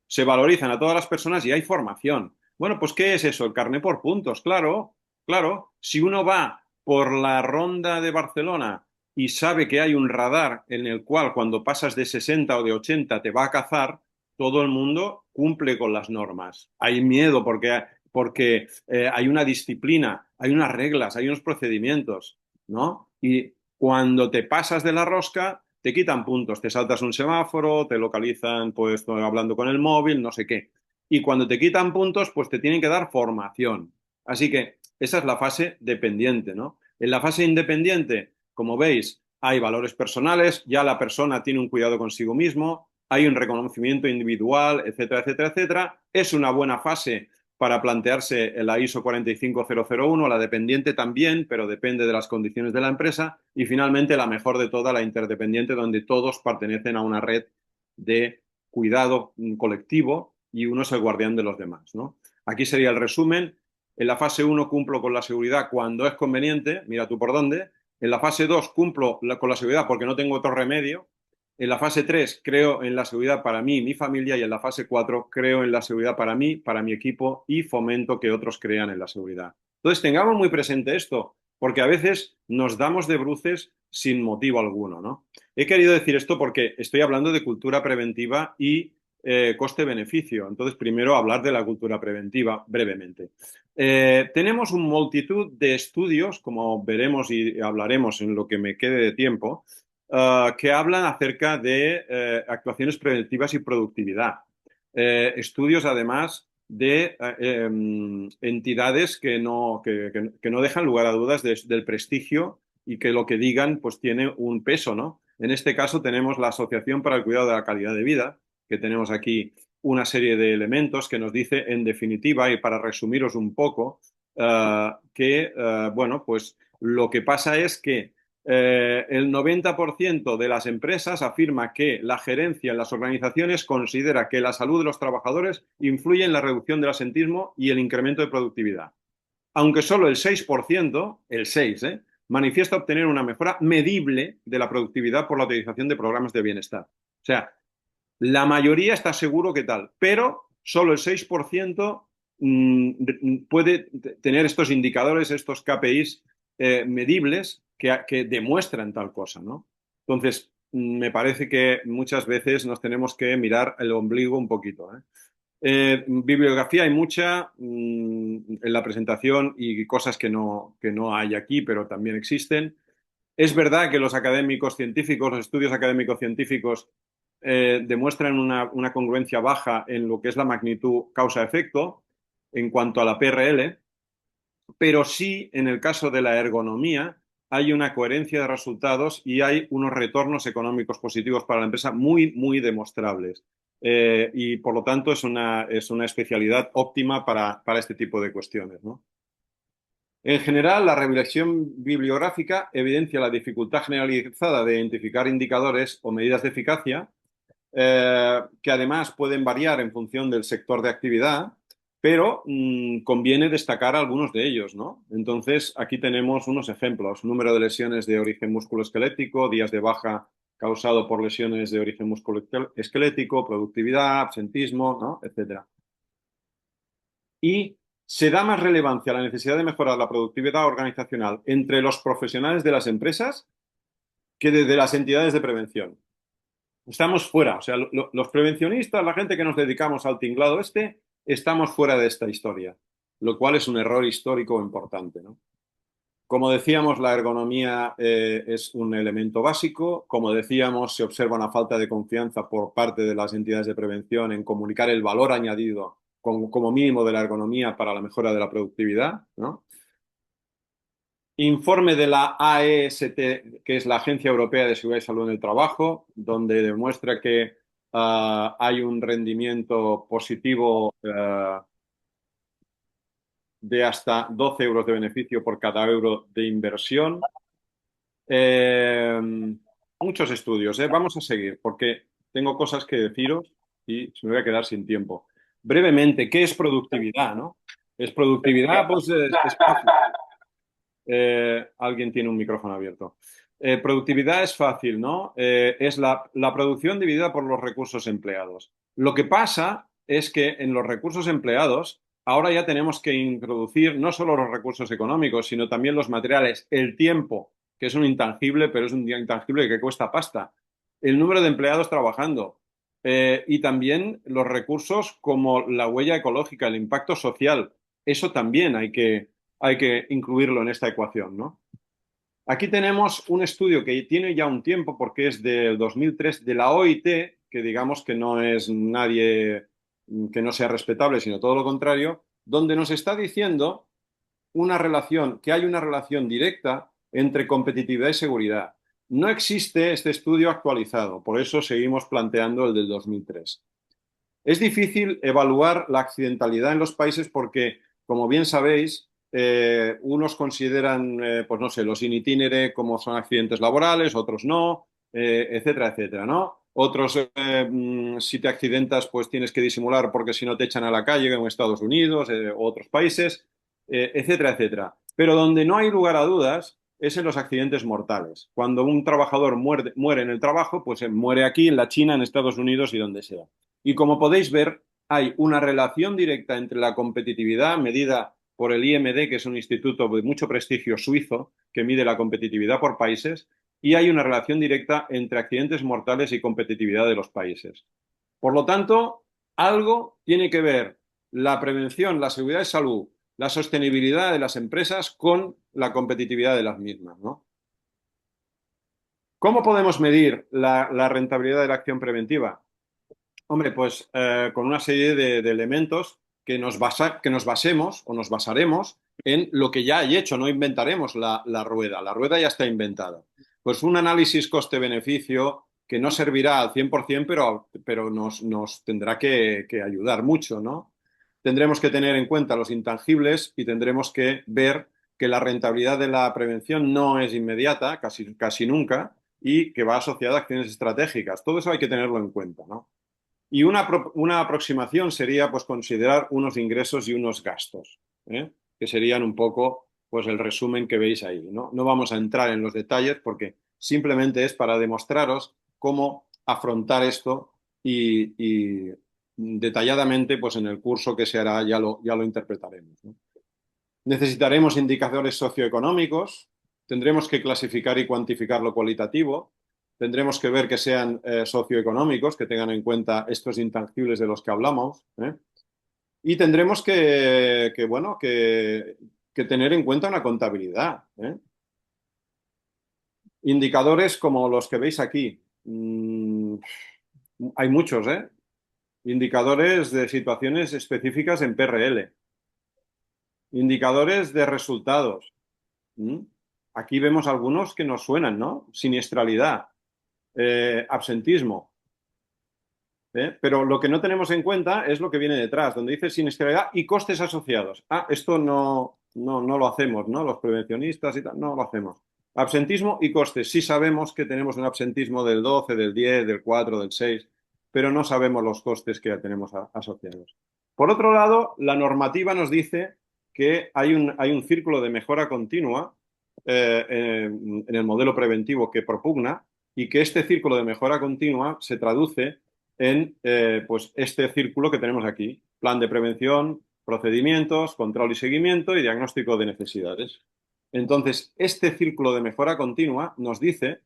se valorizan a todas las personas y hay formación. Bueno, pues ¿qué es eso? El carnet por puntos, claro, claro. Si uno va por la ronda de Barcelona y sabe que hay un radar en el cual cuando pasas de 60 o de 80 te va a cazar, todo el mundo cumple con las normas. Hay miedo porque hay una disciplina, hay unas reglas, hay unos procedimientos, ¿no? Y cuando te pasas de la rosca, te quitan puntos, te saltas un semáforo, te localizan pues hablando con el móvil, no sé qué. Y cuando te quitan puntos, pues te tienen que dar formación. Así que esa es la fase dependiente, ¿no? En la fase independiente, como veis, hay valores personales, ya la persona tiene un cuidado consigo mismo, hay un reconocimiento individual, etcétera, etcétera, etcétera. Es una buena fase para plantearse la ISO 45001, la dependiente también, pero depende de las condiciones de la empresa, y finalmente la mejor de todas, la interdependiente, donde todos pertenecen a una red de cuidado colectivo y uno es el guardián de los demás, ¿no? Aquí sería el resumen. En la fase 1 cumplo con la seguridad cuando es conveniente, mira tú por dónde. En la fase 2 cumplo con la seguridad porque no tengo otro remedio. En la fase 3 creo en la seguridad para mí y mi familia, y en la fase 4 creo en la seguridad para mí, para mi equipo, y fomento que otros crean en la seguridad. Entonces tengamos muy presente esto, porque a veces nos damos de bruces sin motivo alguno, ¿no? He querido decir esto porque estoy hablando de cultura preventiva y coste-beneficio. Entonces, primero hablar de la cultura preventiva brevemente. Tenemos una multitud de estudios, como veremos y hablaremos en lo que me quede de tiempo, que hablan acerca de actuaciones preventivas y productividad. Estudios, además, de entidades que no dejan lugar a dudas del prestigio y que lo que digan pues tiene un peso, ¿no? En este caso tenemos la Asociación para el Cuidado de la Calidad de Vida, que tenemos aquí una serie de elementos que nos dice, en definitiva, y para resumiros un poco, bueno, pues lo que pasa es que el 90% de las empresas afirma que la gerencia en las organizaciones considera que la salud de los trabajadores influye en la reducción del absentismo y el incremento de productividad. Aunque solo el 6%, el 6%, manifiesta obtener una mejora medible de la productividad por la utilización de programas de bienestar. O sea, la mayoría está seguro que tal, pero solo el 6% puede tener estos indicadores, estos KPIs medibles que demuestran tal cosa, ¿no? Entonces, me parece que muchas veces nos tenemos que mirar el ombligo un poquito, ¿eh? Bibliografía hay mucha en la presentación y cosas que no hay aquí, pero también existen. Es verdad que los académicos científicos, los estudios académicos científicos demuestran una congruencia baja en lo que es la magnitud causa-efecto en cuanto a la PRL, pero sí en el caso de la ergonomía hay una coherencia de resultados y hay unos retornos económicos positivos para la empresa muy, muy demostrables. Y por lo tanto es una especialidad óptima para este tipo de cuestiones, ¿no? En general, la revisión bibliográfica evidencia la dificultad generalizada de identificar indicadores o medidas de eficacia, que además pueden variar en función del sector de actividad, pero conviene destacar algunos de ellos, ¿no? Entonces, aquí tenemos unos ejemplos: número de lesiones de origen musculoesquelético, días de baja causado por lesiones de origen musculoesquelético, productividad, absentismo, ¿no? Etcétera. Y se da más relevancia a la necesidad de mejorar la productividad organizacional entre los profesionales de las empresas que desde las entidades de prevención. Estamos fuera, o sea, los prevencionistas, la gente que nos dedicamos al tinglado estamos fuera de esta historia, lo cual es un error histórico importante, ¿no? Como decíamos, la ergonomía es un elemento básico. Como decíamos, se observa una falta de confianza por parte de las entidades de prevención en comunicar el valor añadido como mínimo de la ergonomía para la mejora de la productividad, ¿no? Informe de la AEST, que es la Agencia Europea de Seguridad y Salud en el Trabajo, donde demuestra que hay un rendimiento positivo de hasta 12 euros de beneficio por cada euro de inversión. Muchos estudios, ¿eh? Vamos a seguir, porque tengo cosas que deciros y se me voy a quedar sin tiempo. Brevemente, ¿qué es productividad, no? ¿Es productividad? Pues es fácil. Alguien tiene un micrófono abierto. Productividad es fácil, ¿no? Es la producción dividida por los recursos empleados. Lo que pasa es que en los recursos empleados ahora ya tenemos que introducir no solo los recursos económicos, sino también los materiales, el tiempo, que es un intangible, pero es un intangible que cuesta pasta, el número de empleados trabajando, y también los recursos como la huella ecológica, el impacto social. Eso también hay que incluirlo en esta ecuación, ¿no? Aquí tenemos un estudio que tiene ya un tiempo, porque es del 2003, de la OIT, que digamos que no es nadie que no sea respetable, sino todo lo contrario, donde nos está diciendo que hay una relación directa entre competitividad y seguridad. No existe este estudio actualizado, por eso seguimos planteando el del 2003. Es difícil evaluar la accidentalidad en los países porque, como bien sabéis, unos consideran, pues no sé, los in itinere como son accidentes laborales, otros no, etcétera, etcétera, ¿no? Otros, si te accidentas, pues tienes que disimular porque si no te echan a la calle, como en Estados Unidos o otros países, etcétera, etcétera. Pero donde no hay lugar a dudas es en los accidentes mortales. Cuando un trabajador muere en el trabajo, pues muere aquí, en la China, en Estados Unidos y donde sea. Y como podéis ver, hay una relación directa entre la competitividad medida por el IMD, que es un instituto de mucho prestigio suizo, que mide la competitividad por países, y hay una relación directa entre accidentes mortales y competitividad de los países. Por lo tanto, algo tiene que ver la prevención, la seguridad de salud, la sostenibilidad de las empresas con la competitividad de las mismas, ¿no? ¿Cómo podemos medir la rentabilidad de la acción preventiva? Hombre, pues con una serie de elementos que nos basemos o nos basaremos en lo que ya hay hecho, no inventaremos la rueda. La rueda ya está inventada. Pues un análisis coste-beneficio que no servirá al 100%, pero nos tendrá que ayudar mucho, ¿no? Tendremos que tener en cuenta los intangibles y tendremos que ver que la rentabilidad de la prevención no es inmediata, casi nunca, y que va asociada a acciones estratégicas. Todo eso hay que tenerlo en cuenta, ¿no? Y una aproximación sería pues considerar unos ingresos y unos gastos, ¿eh? Que serían un poco pues el resumen que veis ahí, ¿no? No vamos a entrar en los detalles porque simplemente es para demostraros cómo afrontar esto y detalladamente pues en el curso que se hará ya lo interpretaremos, ¿no? Necesitaremos indicadores socioeconómicos, tendremos que clasificar y cuantificar lo cualitativo, tendremos que ver que sean socioeconómicos, que tengan en cuenta estos intangibles de los que hablamos, ¿eh? Y tendremos bueno, que tener en cuenta una contabilidad, ¿eh? Indicadores como los que veis aquí. Hay muchos, ¿eh? Indicadores de situaciones específicas en PRL, indicadores de resultados. ¿Mm? Aquí vemos algunos que nos suenan, ¿no? Siniestralidad, absentismo. Pero lo que no tenemos en cuenta es lo que viene detrás, donde dice siniestralidad y costes asociados. Ah, esto no lo hacemos, ¿no? Los prevencionistas y tal, no lo hacemos. Absentismo y costes. Sí sabemos que tenemos un absentismo del 12, del 10, del 4, del 6, pero no sabemos los costes que tenemos asociados. Por otro lado, la normativa nos dice que hay un círculo de mejora continua en el modelo preventivo que propugna y que este círculo de mejora continua se traduce en pues este círculo que tenemos aquí: plan de prevención, procedimientos, control y seguimiento y diagnóstico de necesidades. Entonces, este círculo de mejora continua nos dice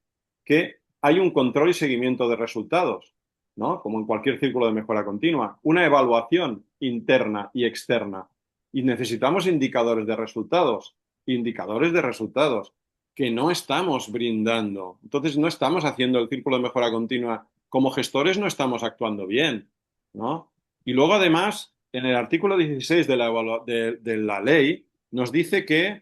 que hay un control y seguimiento de resultados, ¿no? Como en cualquier círculo de mejora continua, una evaluación interna y externa. Y necesitamos indicadores de resultados que no estamos brindando. Entonces, no estamos haciendo el círculo de mejora continua. Como gestores no estamos actuando bien, ¿no? Y luego, además, en el artículo 16 de la ley nos dice que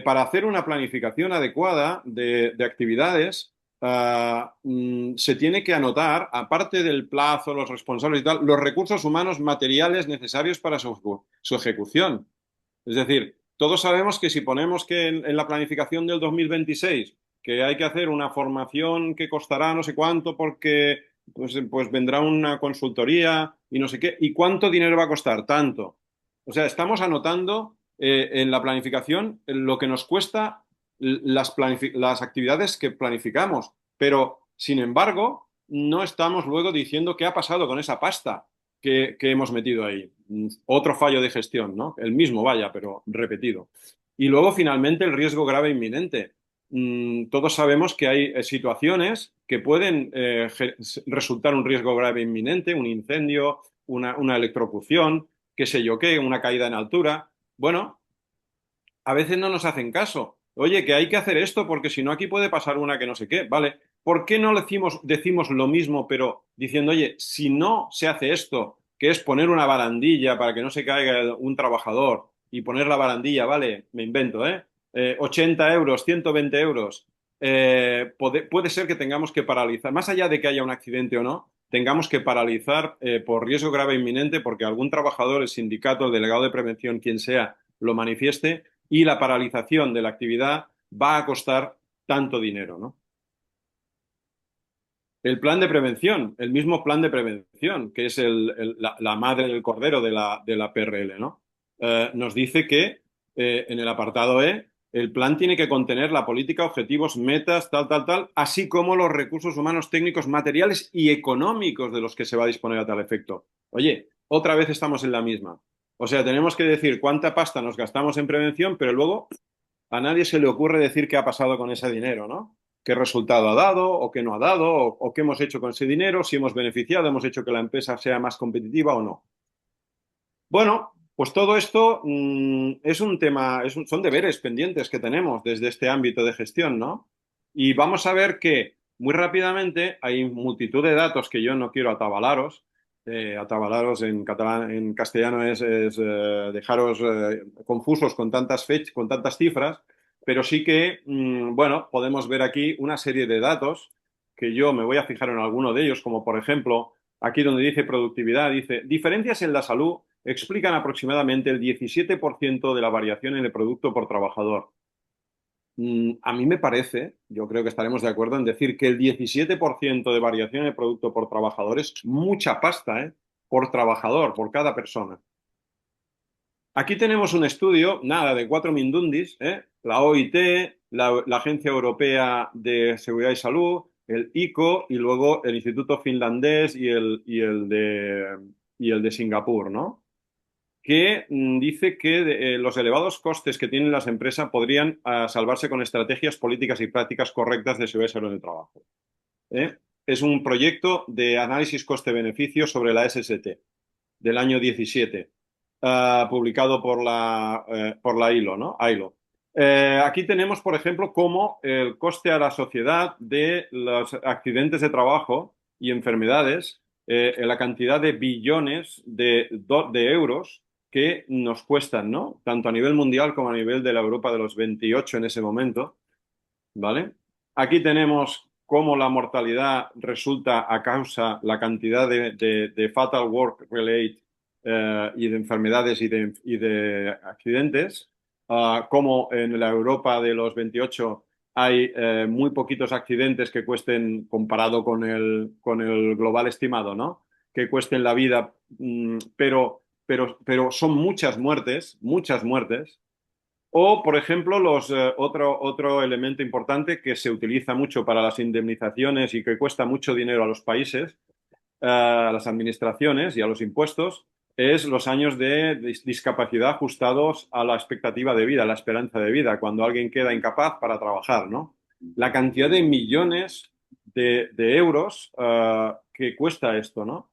para hacer una planificación adecuada de actividades se tiene que anotar, aparte del plazo, los responsables y tal, los recursos humanos materiales necesarios para su ejecución. Es decir, todos sabemos que si ponemos que en la planificación del 2026 que hay que hacer una formación que costará no sé cuánto porque pues vendrá una consultoría y no sé qué, ¿y cuánto dinero va a costar? Tanto. O sea, estamos anotando en la planificación lo que nos cuesta las actividades que planificamos, pero sin embargo no estamos luego diciendo qué ha pasado con esa pasta que hemos metido ahí. Otro fallo de gestión, ¿no? El mismo, vaya, pero repetido. Y luego, finalmente, el riesgo grave inminente. Todos sabemos que hay situaciones que pueden resultar un riesgo grave inminente, un incendio, una electrocución, qué sé yo qué, una caída en altura. Bueno, a veces no nos hacen caso. Oye, que hay que hacer esto porque si no aquí puede pasar una que no sé qué. Vale, ¿por qué no decimos lo mismo, pero diciendo, oye, si no se hace esto, que es poner una barandilla para que no se caiga un trabajador y poner la barandilla, vale, me invento, 80 euros, 120 euros, puede ser que tengamos que paralizar, más allá de que haya un accidente o no, tengamos que paralizar por riesgo grave e inminente porque algún trabajador, el sindicato, el delegado de prevención, quien sea, lo manifieste y la paralización de la actividad va a costar tanto dinero, ¿no? El plan de prevención, el mismo plan de prevención, que es la madre del cordero de la PRL, ¿no? Nos dice que en el apartado E, el plan tiene que contener la política, objetivos, metas, tal, así como los recursos humanos, técnicos, materiales y económicos de los que se va a disponer a tal efecto. Oye, otra vez estamos en la misma. O sea, tenemos que decir cuánta pasta nos gastamos en prevención, pero luego a nadie se le ocurre decir qué ha pasado con ese dinero, ¿no? ¿Qué resultado ha dado o qué no ha dado o qué hemos hecho con ese dinero, si hemos beneficiado, hemos hecho que la empresa sea más competitiva o no? Bueno, pues todo esto es un tema, son deberes pendientes que tenemos desde este ámbito de gestión, ¿no? Y vamos a ver que muy rápidamente hay multitud de datos que yo no quiero atabalaros. Atabalaros en catalán, en castellano es dejaros confusos con tantas fechas, con tantas cifras, pero sí que, bueno, podemos ver aquí una serie de datos que yo me voy a fijar en alguno de ellos, como por ejemplo, aquí donde dice productividad, dice diferencias en la salud explican aproximadamente el 17% de la variación en el producto por trabajador. A mí me parece, yo creo que estaremos de acuerdo en decir que el 17% de variación en el producto por trabajador es mucha pasta, ¿eh? Por trabajador, por cada persona. Aquí tenemos un estudio, nada, de cuatro mindundis, ¿eh? La OIT, la Agencia Europea de Seguridad y Salud, el ICO y luego el Instituto Finlandés y el de Singapur, ¿no? Que dice que los elevados costes que tienen las empresas podrían salvarse con estrategias políticas y prácticas correctas de seguridad y salud en el trabajo. ¿Eh? Es un proyecto de análisis coste-beneficio sobre la SST del año 17, publicado por la ILO, ¿no? ILO. Aquí tenemos, por ejemplo, cómo el coste a la sociedad de los accidentes de trabajo y enfermedades, la cantidad de billones de euros que nos cuestan, ¿no? Tanto a nivel mundial como a nivel de la Europa de los 28 en ese momento, ¿vale? Aquí tenemos cómo la mortalidad resulta a causa la cantidad de fatal work relate y de enfermedades y de accidentes, como en la Europa de los 28 hay muy poquitos accidentes que cuesten, comparado con el global estimado, ¿no? Que cuesten la vida, pero son muchas muertes, muchas muertes. O, por ejemplo, otro elemento importante que se utiliza mucho para las indemnizaciones y que cuesta mucho dinero a los países, a las administraciones y a los impuestos, es los años de discapacidad ajustados a la expectativa de vida, a la esperanza de vida, cuando alguien queda incapaz para trabajar, ¿no? La cantidad de millones de euros que cuesta esto, ¿no?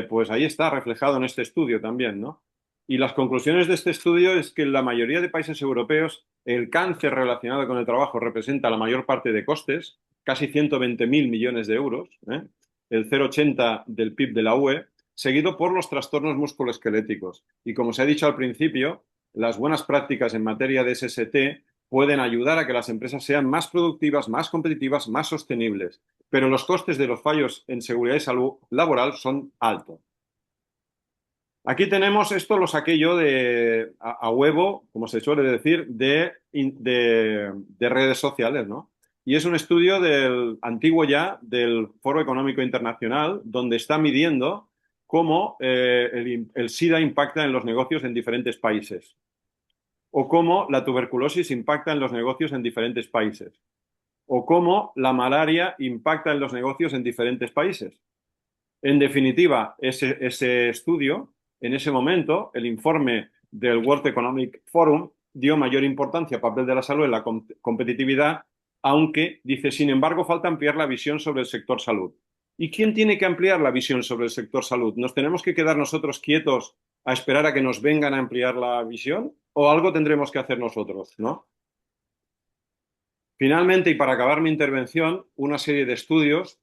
Pues ahí está reflejado en este estudio también, ¿no? Y las conclusiones de este estudio es que en la mayoría de países europeos el cáncer relacionado con el trabajo representa la mayor parte de costes, casi 120.000 millones de euros, ¿eh? El 0,80 del PIB de la UE, seguido por los trastornos musculoesqueléticos. Y como se ha dicho al principio, las buenas prácticas en materia de SST pueden ayudar a que las empresas sean más productivas, más competitivas, más sostenibles. Pero los costes de los fallos en seguridad y salud laboral son altos. Aquí tenemos, esto lo saqué yo a huevo, como se suele decir, de redes sociales, ¿no? Y es un estudio del antiguo ya del Foro Económico Internacional, donde está midiendo cómo el SIDA impacta en los negocios en diferentes países, o cómo la tuberculosis impacta en los negocios en diferentes países, o cómo la malaria impacta en los negocios en diferentes países. En definitiva, ese estudio, en ese momento, el informe del World Economic Forum dio mayor importancia al papel de la salud en la competitividad, aunque dice, sin embargo, falta ampliar la visión sobre el sector salud. ¿Y quién tiene que ampliar la visión sobre el sector salud? ¿Nos tenemos que quedar nosotros quietos a esperar a que nos vengan a ampliar la visión? ¿O algo tendremos que hacer nosotros, ¿no? Finalmente, y para acabar mi intervención, una serie de estudios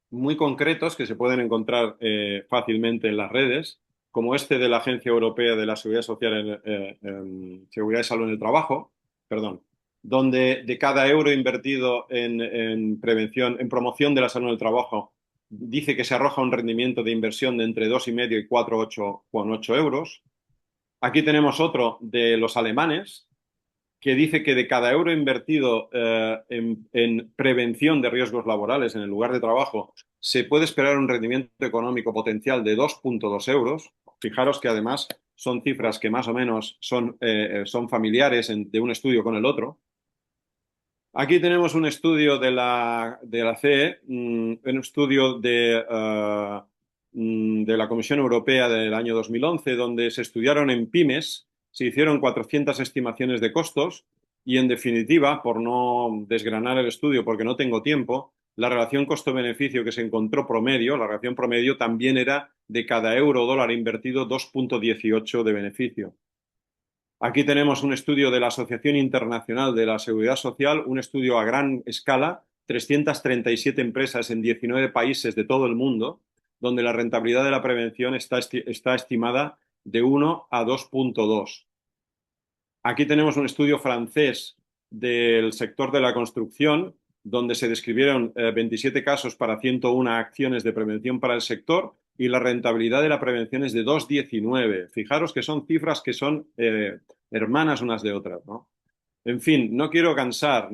muy concretos que se pueden encontrar fácilmente en las redes, como este de la Agencia Europea de la Seguridad Social en Seguridad y Salud en el Trabajo, perdón, donde de cada euro invertido en prevención, en promoción de la salud en el trabajo, dice que se arroja un rendimiento de inversión de entre 2,5 y 4,8 euros. Aquí tenemos otro de los alemanes, que dice que de cada euro invertido en prevención de riesgos laborales en el lugar de trabajo, se puede esperar un rendimiento económico potencial de 2,2 euros. Fijaros que además son cifras que más o menos son familiares de un estudio con el otro. Aquí tenemos un estudio de la CE, un estudio de la Comisión Europea del año 2011, donde se estudiaron en pymes, se hicieron 400 estimaciones de costos y, en definitiva, por no desgranar el estudio porque no tengo tiempo, la relación costo-beneficio que se encontró promedio, la relación promedio también era de cada euro o dólar invertido 2,18 de beneficio. Aquí tenemos un estudio de la Asociación Internacional de la Seguridad Social, un estudio a gran escala, 337 empresas en 19 países de todo el mundo, donde la rentabilidad de la prevención está estimada de 1 a 2,2. Aquí tenemos un estudio francés del sector de la construcción, donde se describieron 27 casos para 101 acciones de prevención para el sector y la rentabilidad de la prevención es de 2,19. Fijaros que son cifras que son hermanas unas de otras, ¿no? En fin, no quiero cansar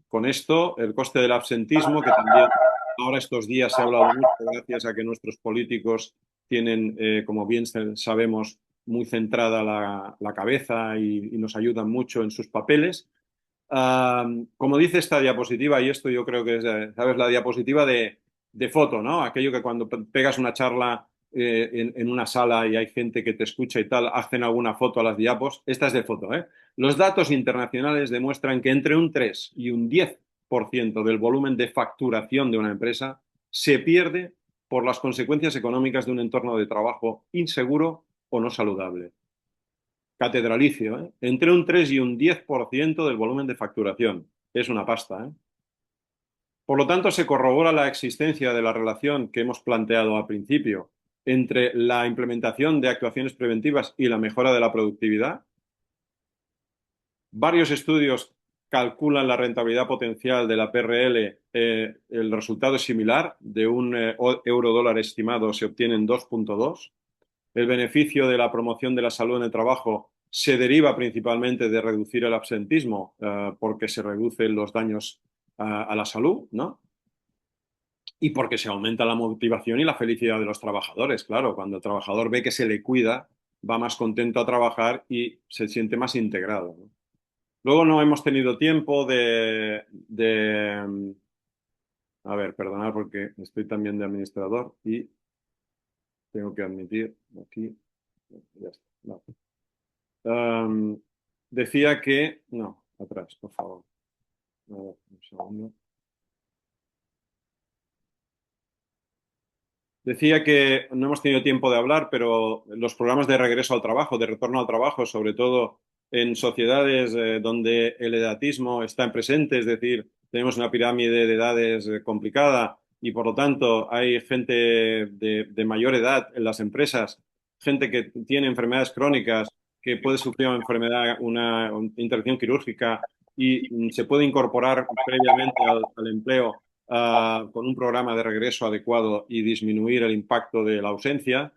con esto el coste del absentismo, que también ahora estos días se ha hablado mucho gracias a que nuestros políticos tienen, como bien sabemos, muy centrada la cabeza y nos ayudan mucho en sus papeles. Como dice esta diapositiva, y esto yo creo que es, ¿sabes? La diapositiva de foto, ¿no? Aquello que cuando pegas una charla en una sala y hay gente que te escucha y tal, hacen alguna foto a las diapos. Esta es de foto, ¿eh? Los datos internacionales demuestran que entre un 3 y un 10% del volumen de facturación de una empresa se pierde por las consecuencias económicas de un entorno de trabajo inseguro o no saludable. Catedralicio, ¿eh? Entre un 3 y un 10% del volumen de facturación. Es una pasta, ¿eh? Por lo tanto, se corrobora la existencia de la relación que hemos planteado al principio entre la implementación de actuaciones preventivas y la mejora de la productividad. Varios estudios calculan la rentabilidad potencial de la PRL. El resultado es similar. De un euro dólar estimado se obtienen 2,2. El beneficio de la promoción de la salud en el trabajo se deriva principalmente de reducir el absentismo, porque se reducen los daños a la salud, ¿no? Y porque se aumenta la motivación y la felicidad de los trabajadores. Claro, cuando el trabajador ve que se le cuida, va más contento a trabajar y se siente más integrado, ¿no? Luego no hemos tenido tiempo a ver, perdonad porque estoy también de administrador y tengo que admitir aquí, ya está, no. Decía que, no, atrás, por favor. A ver, un segundo. Decía que no hemos tenido tiempo de hablar, pero los programas de regreso al trabajo, de retorno al trabajo, sobre todo en sociedades donde el edatismo está presente, es decir, tenemos una pirámide de edades complicada y por lo tanto hay gente de mayor edad en las empresas, gente que tiene enfermedades crónicas, que puede sufrir una intervención quirúrgica y se puede incorporar previamente al empleo con un programa de regreso adecuado y disminuir el impacto de la ausencia.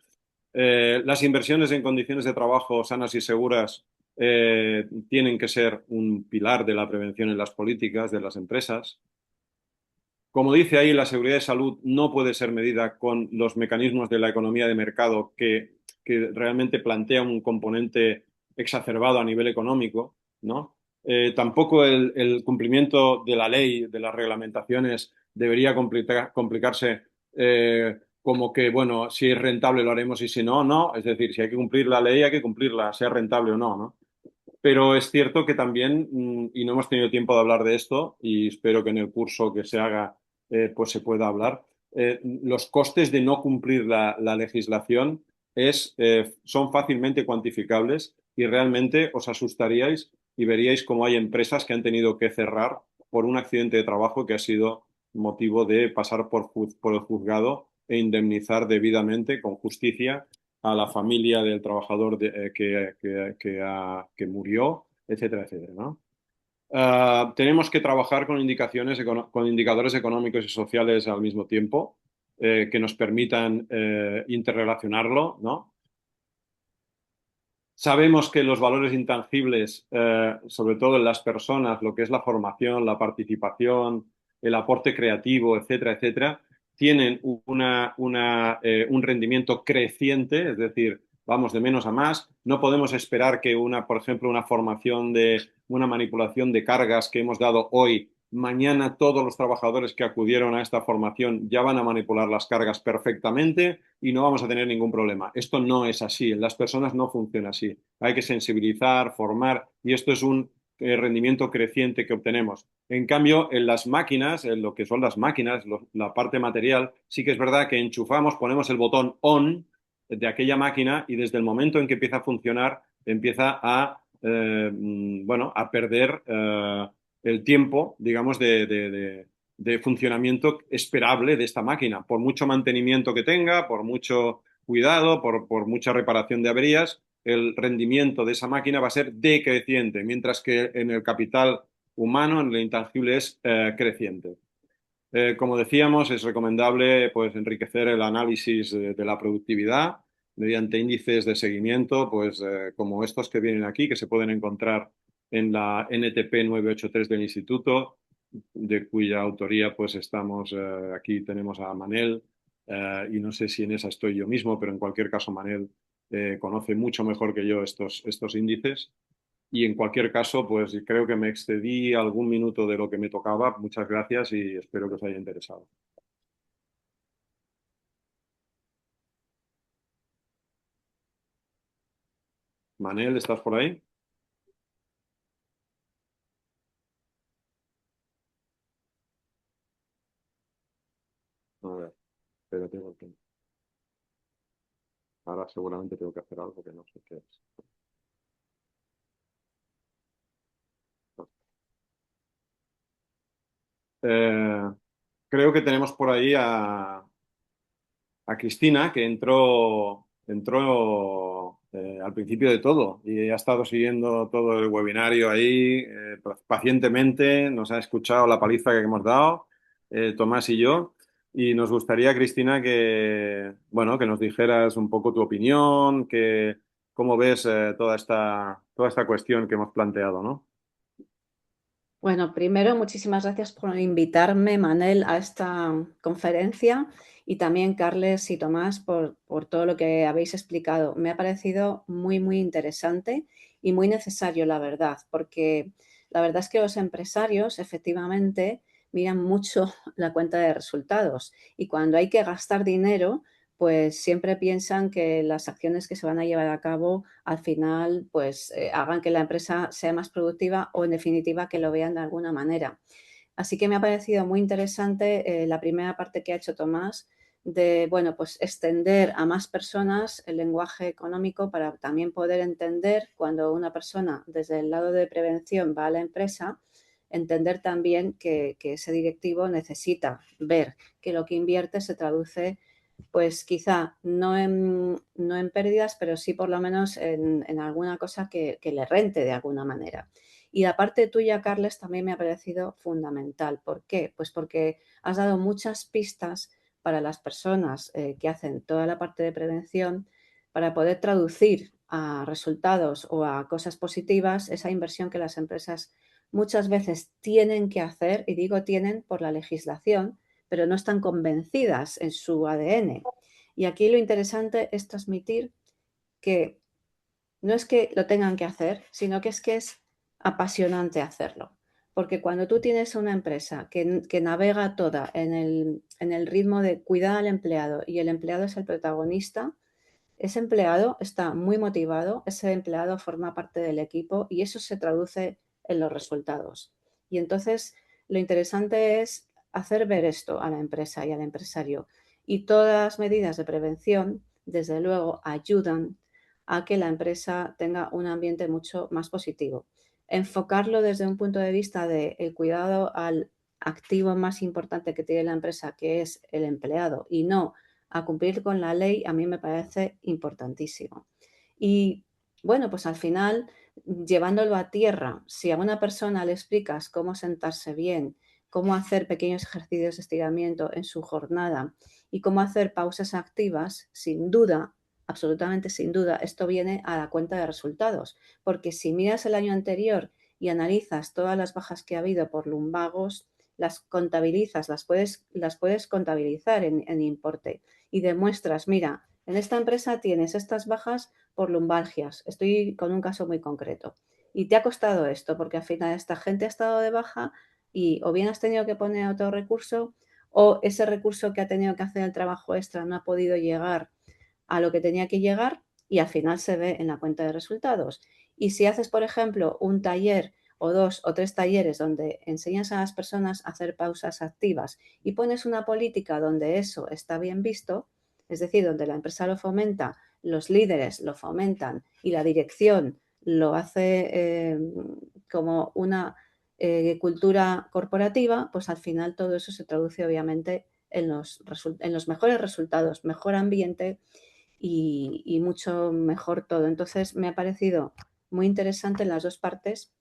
Las inversiones en condiciones de trabajo sanas y seguras tienen que ser un pilar de la prevención en las políticas de las empresas. Como dice ahí, la seguridad de salud no puede ser medida con los mecanismos de la economía de mercado que realmente plantea un componente exacerbado a nivel económico, ¿no? Tampoco el cumplimiento de la ley, de las reglamentaciones, debería complicarse como que, bueno, si es rentable lo haremos y si no, no. Es decir, si hay que cumplir la ley, hay que cumplirla, sea rentable o no, ¿no? Pero es cierto que también, y no hemos tenido tiempo de hablar de esto, y espero que en el curso que se haga pues se pueda hablar, los costes de no cumplir la legislación son fácilmente cuantificables y realmente os asustaríais y veríais cómo hay empresas que han tenido que cerrar por un accidente de trabajo que ha sido motivo de pasar por el juzgado e indemnizar debidamente, con justicia, a la familia del trabajador que murió, etcétera, etcétera, ¿no? Tenemos que trabajar con con indicadores económicos y sociales al mismo tiempo, que nos permitan interrelacionarlo, ¿no? Sabemos que los valores intangibles, sobre todo en las personas, lo que es la formación, la participación, el aporte creativo, etcétera, etcétera, tienen un rendimiento creciente, es decir, vamos de menos a más. No podemos esperar que por ejemplo, una formación de una manipulación de cargas que hemos dado hoy, mañana todos los trabajadores que acudieron a esta formación ya van a manipular las cargas perfectamente y no vamos a tener ningún problema. Esto no es así, en las personas no funciona así. Hay que sensibilizar, formar y esto es un rendimiento creciente que obtenemos. En cambio, en las máquinas, en lo que son las máquinas, la parte material, sí que es verdad que enchufamos, ponemos el botón on de aquella máquina y desde el momento en que empieza a funcionar, empieza bueno, a perder el tiempo, digamos, de funcionamiento esperable de esta máquina, por mucho mantenimiento que tenga, por mucho cuidado, por mucha reparación de averías, el rendimiento de esa máquina va a ser decreciente, mientras que en el capital humano, en el intangible, es creciente. Como decíamos, es recomendable pues, enriquecer el análisis de la productividad mediante índices de seguimiento, pues, como estos que vienen aquí, que se pueden encontrar en la NTP 983 del Instituto, de cuya autoría pues estamos, aquí tenemos a Manel, y no sé si en esa estoy yo mismo, pero en cualquier caso Manel conoce mucho mejor que yo estos índices. Y en cualquier caso, pues creo que me excedí algún minuto de lo que me tocaba. Muchas gracias y espero que os haya interesado. Manel, ¿estás por ahí? A ver, espérate porque ahora seguramente tengo que hacer algo que no sé qué es. Eh, Creo que tenemos por ahí a Cristina, que entró al principio de todo y ha estado siguiendo todo el webinario ahí pacientemente, nos ha escuchado la paliza que hemos dado, Tomás y yo, y nos gustaría, Cristina, bueno, que nos dijeras un poco tu opinión, cómo ves toda esta cuestión que hemos planteado, ¿no? Bueno, primero, muchísimas gracias por invitarme, Manel, a esta conferencia y también Carles y Tomás por todo lo que habéis explicado. Me ha parecido muy, muy interesante y muy necesario, la verdad, porque la verdad es que los empresarios efectivamente miran mucho la cuenta de resultados y cuando hay que gastar dinero, pues siempre piensan que las acciones que se van a llevar a cabo al final pues hagan que la empresa sea más productiva o en definitiva que lo vean de alguna manera. Así que me ha parecido muy interesante la primera parte que ha hecho Tomás de, bueno, pues extender a más personas el lenguaje económico para también poder entender cuando una persona desde el lado de prevención va a la empresa, entender también que ese directivo necesita ver que lo que invierte se traduce pues quizá no en pérdidas, pero sí por lo menos en alguna cosa que le rente de alguna manera. Y la parte tuya, Carles, también me ha parecido fundamental. ¿Por qué? Pues porque has dado muchas pistas para las personas que hacen toda la parte de prevención para poder traducir a resultados o a cosas positivas esa inversión que las empresas muchas veces tienen que hacer, y digo tienen por la legislación, pero no están convencidas en su ADN. Y aquí lo interesante es transmitir que no es que lo tengan que hacer, sino que es apasionante hacerlo. Porque cuando tú tienes una empresa que navega toda en el ritmo de cuidar al empleado y el empleado es el protagonista, ese empleado está muy motivado, ese empleado forma parte del equipo y eso se traduce en los resultados. Y entonces lo interesante es hacer ver esto a la empresa y al empresario. Y todas las medidas de prevención, desde luego, ayudan a que la empresa tenga un ambiente mucho más positivo. Enfocarlo desde un punto de vista del cuidado al activo más importante que tiene la empresa, que es el empleado, y no a cumplir con la ley, a mí me parece importantísimo. Y bueno, pues al final llevándolo a tierra, si a una persona le explicas cómo sentarse bien, cómo hacer pequeños ejercicios de estiramiento en su jornada y cómo hacer pausas activas, sin duda, absolutamente sin duda, esto viene a la cuenta de resultados, porque si miras el año anterior y analizas todas las bajas que ha habido por lumbagos, las contabilizas, las puedes contabilizar en importe y demuestras, mira, en esta empresa tienes estas bajas por lumbalgias. Estoy con un caso muy concreto. Y te ha costado esto, porque al final esta gente ha estado de baja y o bien has tenido que poner otro recurso o ese recurso que ha tenido que hacer el trabajo extra no ha podido llegar a lo que tenía que llegar y al final se ve en la cuenta de resultados. Y si haces, por ejemplo, un taller o 2 o 3 talleres donde enseñas a las personas a hacer pausas activas y pones una política donde eso está bien visto, es decir, donde la empresa lo fomenta, los líderes lo fomentan y la dirección lo hace como una cultura corporativa, pues al final todo eso se traduce obviamente en los mejores resultados, mejor ambiente y mucho mejor todo. Entonces me ha parecido muy interesante en las dos partes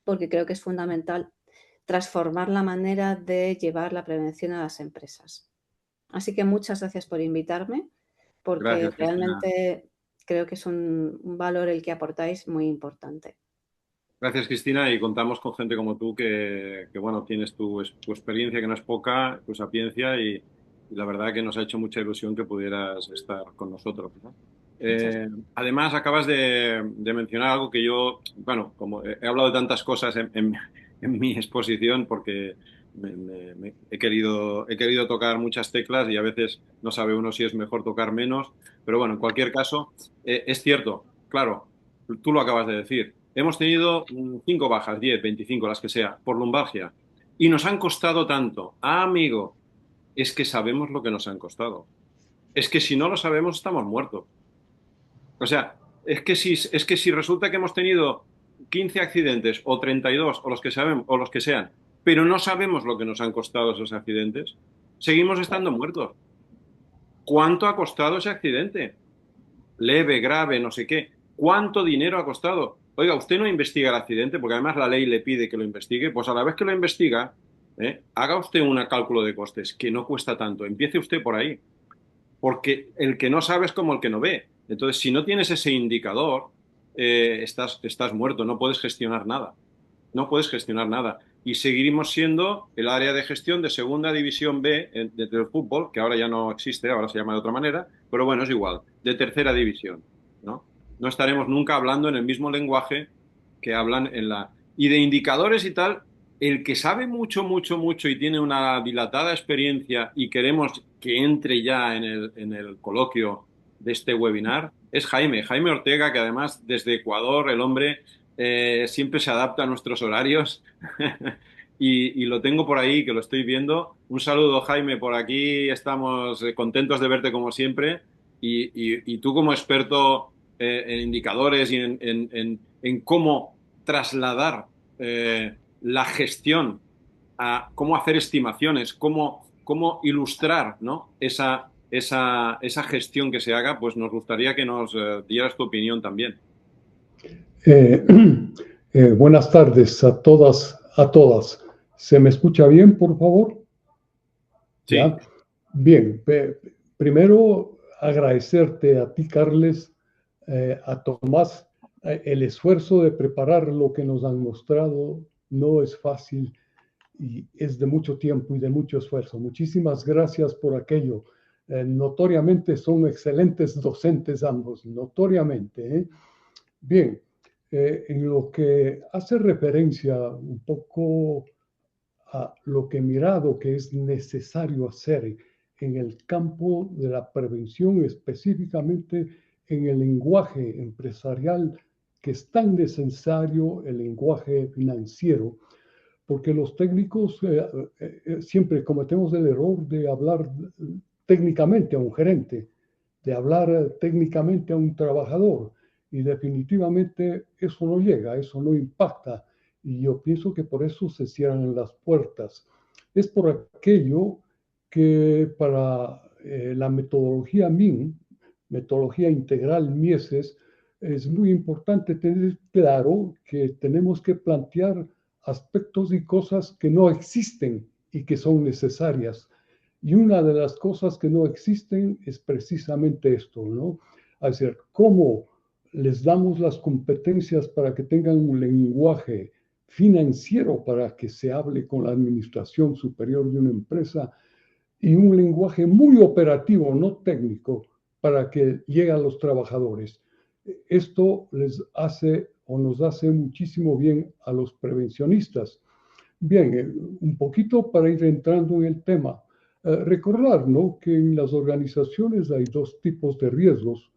porque creo que es fundamental transformar la manera de llevar la prevención a las empresas. Así que muchas gracias por invitarme porque Gracias, Cristina. realmente creo que es un valor el que aportáis muy importante. Gracias, Cristina, y contamos con gente como tú que, bueno, tienes tu experiencia, que no es poca, tu sapiencia, y la verdad que nos ha hecho mucha ilusión que pudieras estar con nosotros, ¿no? Muchas Además, acabas de mencionar algo que yo, bueno, como he hablado de tantas cosas en mi exposición, porque he querido tocar muchas teclas y a veces no sabe uno si es mejor tocar menos, pero bueno, en cualquier caso, es cierto, claro, tú lo acabas de decir. Hemos tenido 5 bajas, 10, 25, las que sea, por lumbalgia. Y nos han costado tanto. Ah, amigo, es que sabemos lo que nos han costado. Es que si no lo sabemos, estamos muertos. O sea, es que si resulta que hemos tenido 15 accidentes o 32 o los que sabemos, o los que sean, pero no sabemos lo que nos han costado esos accidentes, seguimos estando muertos. ¿Cuánto ha costado ese accidente? Leve, grave, no sé qué. ¿Cuánto dinero ha costado? Oiga, usted no investiga el accidente, porque además la ley le pide que lo investigue, pues a la vez que lo investiga, haga usted un cálculo de costes, que no cuesta tanto. Empiece usted por ahí, porque el que no sabe es como el que no ve. Entonces, si no tienes ese indicador, estás muerto, no puedes gestionar nada. No puedes gestionar nada. Y seguiremos siendo el área de gestión de segunda división B del fútbol, que ahora ya no existe, ahora se llama de otra manera, pero bueno, es igual, de tercera división, ¿no? No estaremos nunca hablando en el mismo lenguaje que hablan en la... Y de indicadores y tal, el que sabe mucho, mucho, mucho y tiene una dilatada experiencia y queremos que entre ya en el coloquio de este webinar es Jaime Ortega, que además desde Ecuador el hombre siempre se adapta a nuestros horarios y lo tengo por ahí, que lo estoy viendo. Un saludo, Jaime, por aquí estamos contentos de verte como siempre y tú como experto en indicadores y en cómo trasladar la gestión a cómo hacer estimaciones, cómo ilustrar, ¿no? esa gestión que se haga, pues nos gustaría que nos dieras tu opinión también. Eh, Buenas tardes a todas, a todas. ¿Se me escucha bien, por favor? Sí. ¿Ya? Bien. Primero, agradecerte a ti, Carles, a Tomás, el esfuerzo de preparar lo que nos han mostrado no es fácil y es de mucho tiempo y de mucho esfuerzo. Muchísimas gracias por aquello. Notoriamente son excelentes docentes ambos, notoriamente, ¿eh? Bien, en lo que hace referencia un poco a lo que he mirado que es necesario hacer en el campo de la prevención, específicamente en el lenguaje empresarial, que es tan necesario el lenguaje financiero, porque los técnicos siempre cometemos el error de hablar técnicamente a un gerente, de hablar técnicamente a un trabajador, y definitivamente eso no llega, eso no impacta, y yo pienso que por eso se cierran las puertas. Es por aquello que para la metodología MIN, metodología integral Mieses, es muy importante tener claro que tenemos que plantear aspectos y cosas que no existen y que son necesarias. Y una de las cosas que no existen es precisamente esto, ¿no? Es decir, cómo les damos las competencias para que tengan un lenguaje financiero para que se hable con la administración superior de una empresa y un lenguaje muy operativo, no técnico, para que llegue a los trabajadores. Esto les hace o nos hace muchísimo bien a los prevencionistas. Bien, un poquito para ir entrando en el tema. Recordar, ¿no?, que en las organizaciones hay dos tipos de riesgos.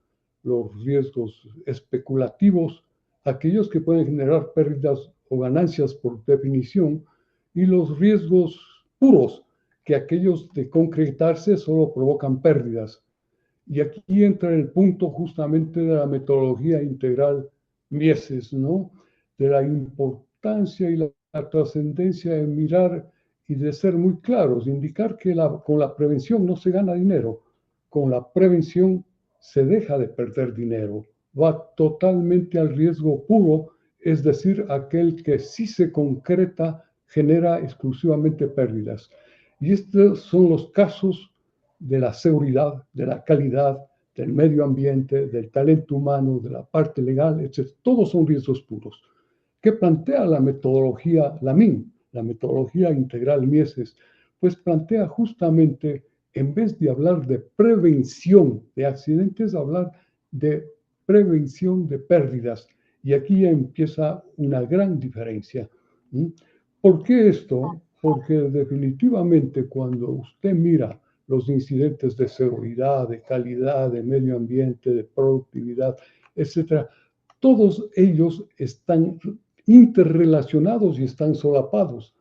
Los riesgos especulativos, aquellos que pueden generar pérdidas o ganancias por definición, y los riesgos puros, que aquellos de concretarse solo provocan pérdidas. Y aquí entra el punto justamente de la metodología integral Mises, ¿no? De la importancia y la trascendencia de mirar y de ser muy claros, indicar que con la prevención no se gana dinero, con la prevención se deja de perder dinero, va totalmente al riesgo puro, es decir, aquel que sí se concreta genera exclusivamente pérdidas. Y estos son los casos de la seguridad, de la calidad, del medio ambiente, del talento humano, de la parte legal, etc. Todos son riesgos puros. ¿Qué plantea la metodología, la MIM, la metodología integral Mises? Pues plantea justamente, en vez de hablar de prevención de accidentes, hablar de prevención de pérdidas. Y aquí ya empieza una gran diferencia. ¿Por qué esto? Porque definitivamente cuando usted mira los incidentes de seguridad, de calidad, de medio ambiente, de productividad, etcétera, todos ellos están interrelacionados y están solapados.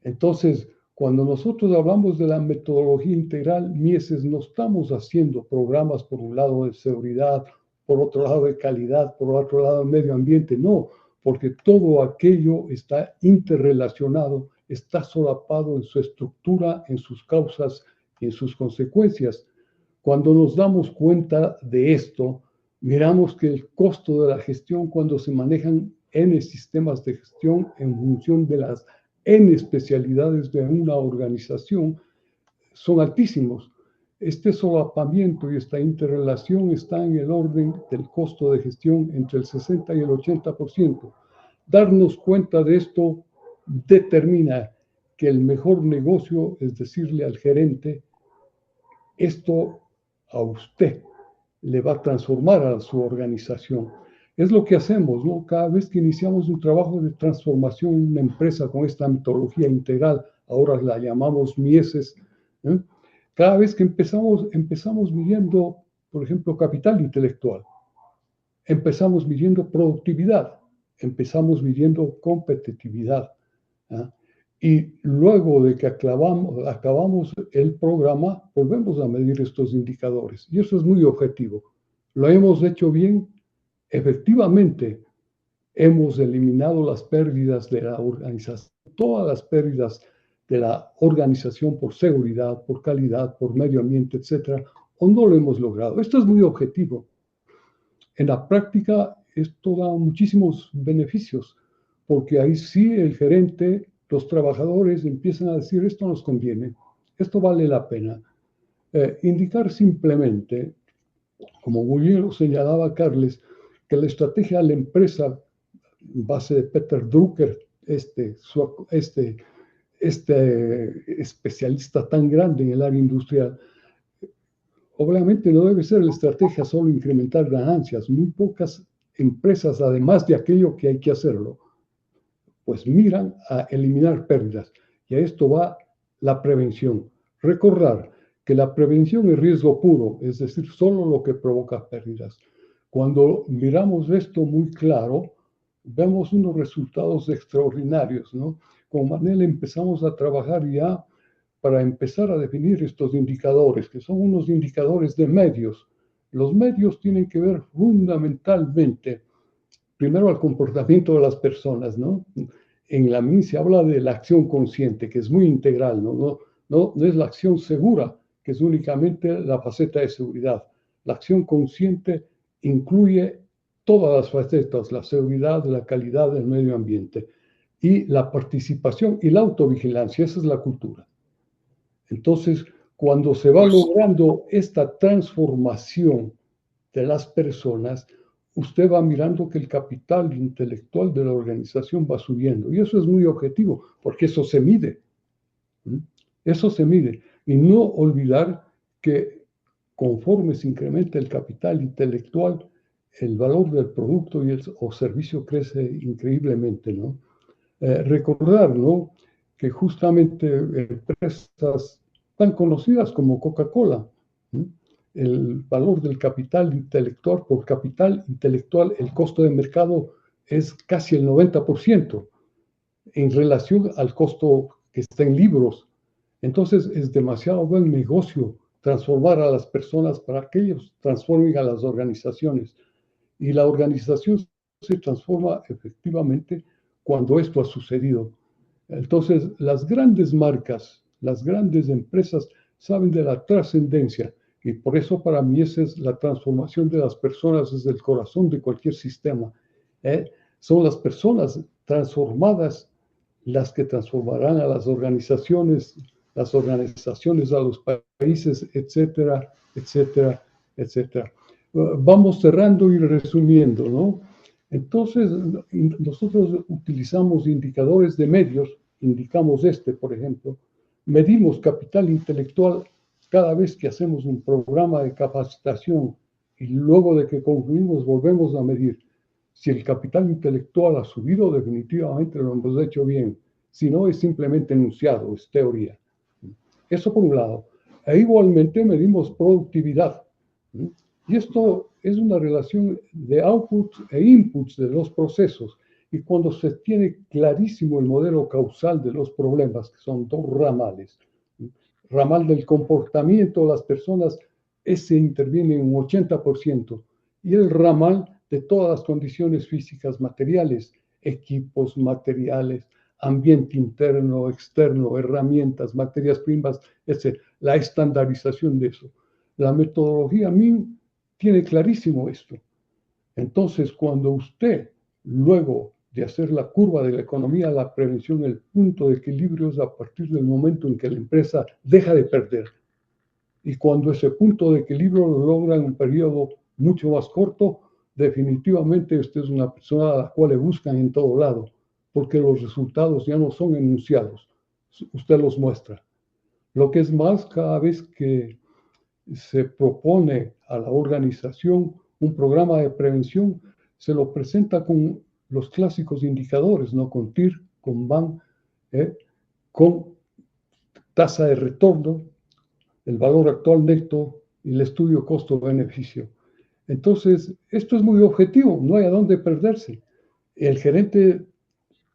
Entonces, cuando nosotros hablamos de la metodología integral Mises, no estamos haciendo programas por un lado de seguridad, por otro lado de calidad, por otro lado de medio ambiente, no, porque todo aquello está interrelacionado, está solapado en su estructura, en sus causas y en sus consecuencias. Cuando nos damos cuenta de esto, miramos que el costo de la gestión cuando se manejan N sistemas de gestión en función de las N especialidades de una organización son altísimos. Este solapamiento y esta interrelación está en el orden del costo de gestión entre el 60 y el 80%. Darnos cuenta de esto determina que el mejor negocio es decirle al gerente, esto a usted le va a transformar a su organización. Es lo que hacemos, ¿no? Cada vez que iniciamos un trabajo de transformación en una empresa con esta metodología integral, ahora la llamamos Mises, ¿eh? Cada vez que empezamos midiendo, por ejemplo, capital intelectual, empezamos midiendo productividad, empezamos midiendo competitividad, ¿eh? Y luego de que acabamos el programa, volvemos a medir estos indicadores. Y eso es muy objetivo. ¿Lo hemos hecho bien? Efectivamente, hemos eliminado las pérdidas de la organización, todas las pérdidas de la organización por seguridad, por calidad, por medio ambiente, etcétera, o no lo hemos logrado. Esto es muy objetivo. En la práctica, esto da muchísimos beneficios, porque ahí sí el gerente, los trabajadores empiezan a decir, esto nos conviene, esto vale la pena. Indicar simplemente, como muy bien lo señalaba Carles, que la estrategia de la empresa, base de Peter Drucker, este especialista tan grande en el área industrial, obviamente no debe ser la estrategia solo incrementar ganancias. Muy pocas empresas, además de aquello que hay que hacerlo, pues miran a eliminar pérdidas. Y a esto va la prevención. Recordar que la prevención es riesgo puro, es decir, solo lo que provoca pérdidas. Cuando miramos esto muy claro, vemos unos resultados extraordinarios, ¿no? Con Manel empezamos a trabajar ya para empezar a definir estos indicadores, que son unos indicadores de medios. Los medios tienen que ver fundamentalmente, primero, al comportamiento de las personas, ¿no? En la MIN se habla de la acción consciente, que es muy integral, ¿no? No es la acción segura, que es únicamente la faceta de seguridad. La acción consciente incluye todas las facetas, la seguridad, la calidad del medio ambiente y la participación y la autovigilancia. Esa es la cultura. Entonces, cuando se va logrando esta transformación de las personas, usted va mirando que el capital intelectual de la organización va subiendo. Y eso es muy objetivo, porque eso se mide. Eso se mide. Y no olvidar que conforme se incrementa el capital intelectual, el valor del producto o servicio crece increíblemente, ¿no? Recordar, ¿no?, que justamente empresas tan conocidas como Coca-Cola, ¿no?, el valor del capital intelectual, por capital intelectual, el costo de mercado es casi el 90% en relación al costo que está en libros. Entonces es demasiado buen negocio transformar a las personas para que ellos transformen a las organizaciones. Y la organización se transforma efectivamente cuando esto ha sucedido. Entonces, las grandes marcas, las grandes empresas saben de la trascendencia y por eso para mí esa es la transformación de las personas desde el corazón de cualquier sistema. Son las personas transformadas las que transformarán a las organizaciones a los países, etcétera, etcétera, etcétera. Vamos cerrando y resumiendo, ¿no? Entonces, nosotros utilizamos indicadores de medios, indicamos por ejemplo, medimos capital intelectual cada vez que hacemos un programa de capacitación y luego de que concluimos volvemos a medir. Si el capital intelectual ha subido, definitivamente lo hemos hecho bien. Si no, es simplemente enunciado, es teoría. Eso por un lado. E igualmente medimos productividad. Y esto es una relación de outputs e inputs de los procesos. Y cuando se tiene clarísimo el modelo causal de los problemas, que son dos ramales, ramal del comportamiento de las personas, ese interviene en un 80%, y el ramal de todas las condiciones físicas materiales, equipos, materiales, ambiente interno, externo, herramientas, materias primas, etc. La estandarización de eso. La metodología MIN tiene clarísimo esto. Entonces, cuando usted, luego de hacer la curva de la economía a la prevención, el punto de equilibrio es a partir del momento en que la empresa deja de perder. Y cuando ese punto de equilibrio lo logra en un periodo mucho más corto, definitivamente usted es una persona a la cual le buscan en todo lado, porque los resultados ya no son enunciados, usted los muestra. Lo que es más, cada vez que se propone a la organización un programa de prevención, se lo presenta con los clásicos indicadores, ¿no? Con TIR, con BAN, con tasa de retorno, el valor actual neto y el estudio costo-beneficio. Entonces, esto es muy objetivo, no hay a dónde perderse. El gerente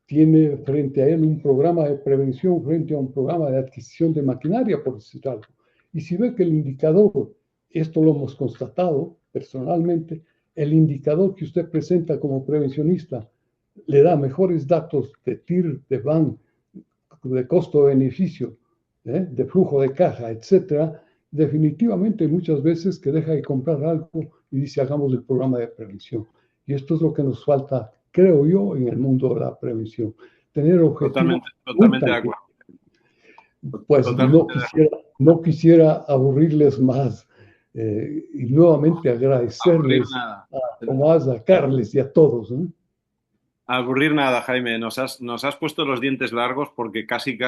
tiene frente a él un programa de prevención frente a un programa de adquisición de maquinaria, por decir algo. Y si ve que el indicador, esto lo hemos constatado personalmente, el indicador que usted presenta como prevencionista le da mejores datos de TIR, de BAN, de costo-beneficio, de flujo de caja, etcétera, definitivamente muchas veces que deja de comprar algo y dice hagamos el programa de prevención. Y esto es lo que nos falta, creo yo, en el mundo de la prevención. Tener objetivos. Totalmente de acuerdo. Pues no quisiera aburrirles más y nuevamente agradecerles a Tomás, a Carles y a todos. Aburrir nada, Jaime. Nos has puesto los dientes largos porque casi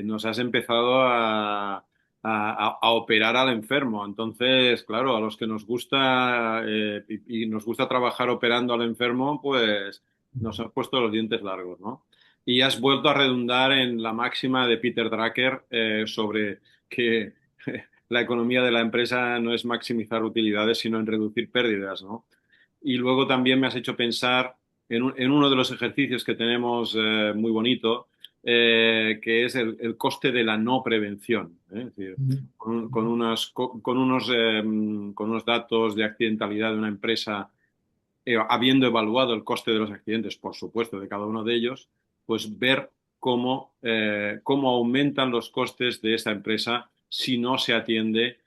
nos has empezado a operar al enfermo. Entonces, claro, a los que nos gusta y nos gusta trabajar operando al enfermo, pues nos has puesto los dientes largos, ¿no? Y has vuelto a redundar en la máxima de Peter Drucker sobre que la economía de la empresa no es maximizar utilidades, sino en reducir pérdidas, ¿no? Y luego también me has hecho pensar en uno de los ejercicios que tenemos muy bonito, que es el coste de la no prevención. Es decir, con unos datos de accidentalidad de una empresa, habiendo evaluado el coste de los accidentes, por supuesto, de cada uno de ellos, pues ver cómo aumentan los costes de esa empresa si no se atiende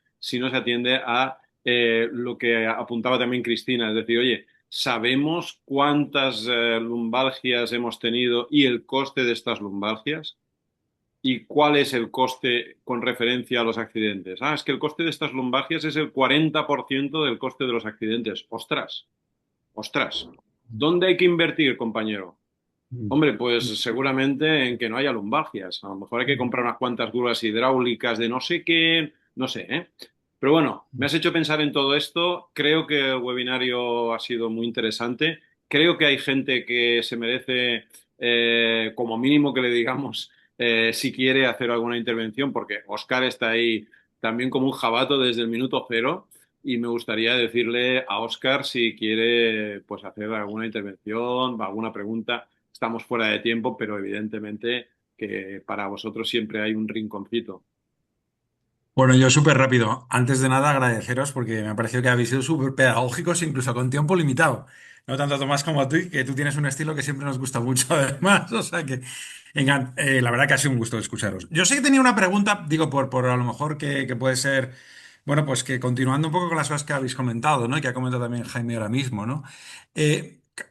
a lo que apuntaba también Cristina, es decir, oye, ¿sabemos cuántas lumbalgias hemos tenido y el coste de estas lumbalgias? ¿Y cuál es el coste con referencia a los accidentes? Ah, es que el coste de estas lumbalgias es el 40% del coste de los accidentes. ¡Ostras! ¡Ostras! ¿Dónde hay que invertir, compañero? Hombre, pues seguramente en que no haya lumbalgias. A lo mejor hay que comprar unas cuantas grúas hidráulicas de no sé qué, no sé, ¿eh? Pero bueno, me has hecho pensar en todo esto. Creo que el webinario ha sido muy interesante. Creo que hay gente que se merece, como mínimo, que le digamos si quiere hacer alguna intervención, porque Oscar está ahí también como un jabato desde el minuto cero. Y me gustaría decirle a Oscar si quiere pues hacer alguna intervención, alguna pregunta. Estamos fuera de tiempo, pero evidentemente que para vosotros siempre hay un rinconcito. Bueno, yo súper rápido. Antes de nada, agradeceros porque me ha parecido que habéis sido súper pedagógicos, incluso con tiempo limitado. No tanto Tomás como tú, que tú tienes un estilo que siempre nos gusta mucho, además. O sea que, la verdad que ha sido un gusto escucharos. Yo sí que tenía una pregunta, digo, por a lo mejor que puede ser, bueno, pues que continuando un poco con las cosas que habéis comentado, ¿no? Y que ha comentado también Jaime ahora mismo, ¿no?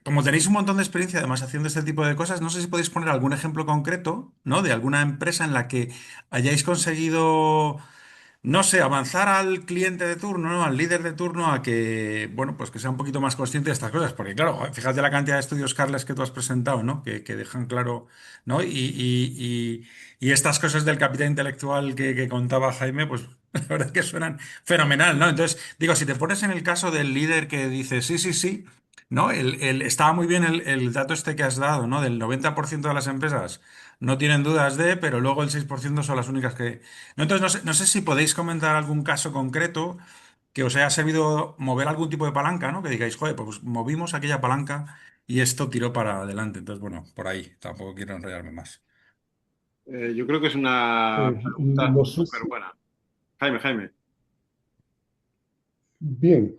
Como tenéis un montón de experiencia además haciendo este tipo de cosas, no sé si podéis poner algún ejemplo concreto, ¿no? De alguna empresa en la que hayáis conseguido no sé, avanzar al cliente de turno, ¿no? Al líder de turno, a que, bueno, pues que sea un poquito más consciente de estas cosas. Porque, claro, fíjate la cantidad de estudios, Carles, que tú has presentado, ¿no? Que dejan claro, ¿no? Y estas cosas del capital intelectual que contaba Jaime, pues la verdad que suenan fenomenal, ¿no? Entonces, digo, si te pones en el caso del líder que dice, sí, sí, sí, ¿no? Estaba muy bien el dato este que has dado, ¿no? Del 90% de las empresas no tienen dudas de, pero luego el 6% son las únicas que no, entonces, no sé si podéis comentar algún caso concreto que os haya servido mover algún tipo de palanca, ¿no? Que digáis, joder, pues movimos aquella palanca y esto tiró para adelante. Entonces, bueno, por ahí, tampoco quiero enrollarme más. Yo creo que es una pregunta No sé súper si, buena. Jaime, Jaime. bien,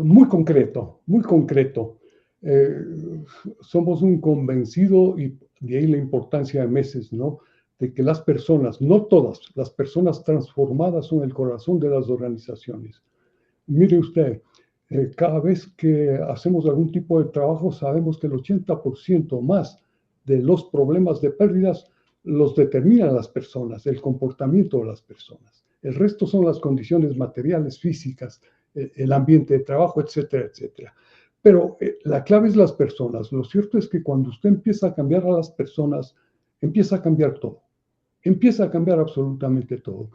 muy concreto, muy concreto. Eh, Somos un convencido, y de ahí la importancia de Meses, ¿no? De que las personas, no todas, las personas transformadas son el corazón de las organizaciones. Mire usted, cada vez que hacemos algún tipo de trabajo, sabemos que el 80% más de los problemas de pérdidas los determinan las personas, el comportamiento de las personas. El resto son las condiciones materiales, físicas, el ambiente de trabajo, etcétera, etcétera. Pero la clave es las personas. Lo cierto es que cuando usted empieza a cambiar a las personas, empieza a cambiar todo. Empieza a cambiar absolutamente todo.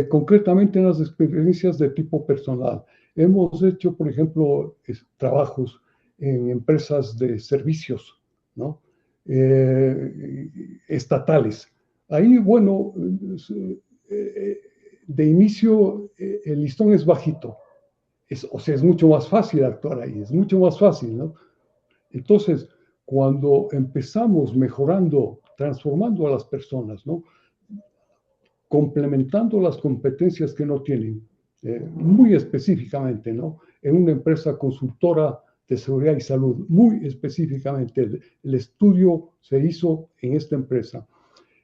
Concretamente en las experiencias de tipo personal. Hemos hecho, por ejemplo, trabajos en empresas de servicios, ¿no? Estatales. Ahí, bueno, de inicio el listón es bajito. O sea, es mucho más fácil actuar ahí, es mucho más fácil, ¿no? Entonces, cuando empezamos mejorando, transformando a las personas, ¿no? Complementando las competencias que no tienen, muy específicamente, ¿no? En una empresa consultora de seguridad y salud, muy específicamente, el estudio se hizo en esta empresa.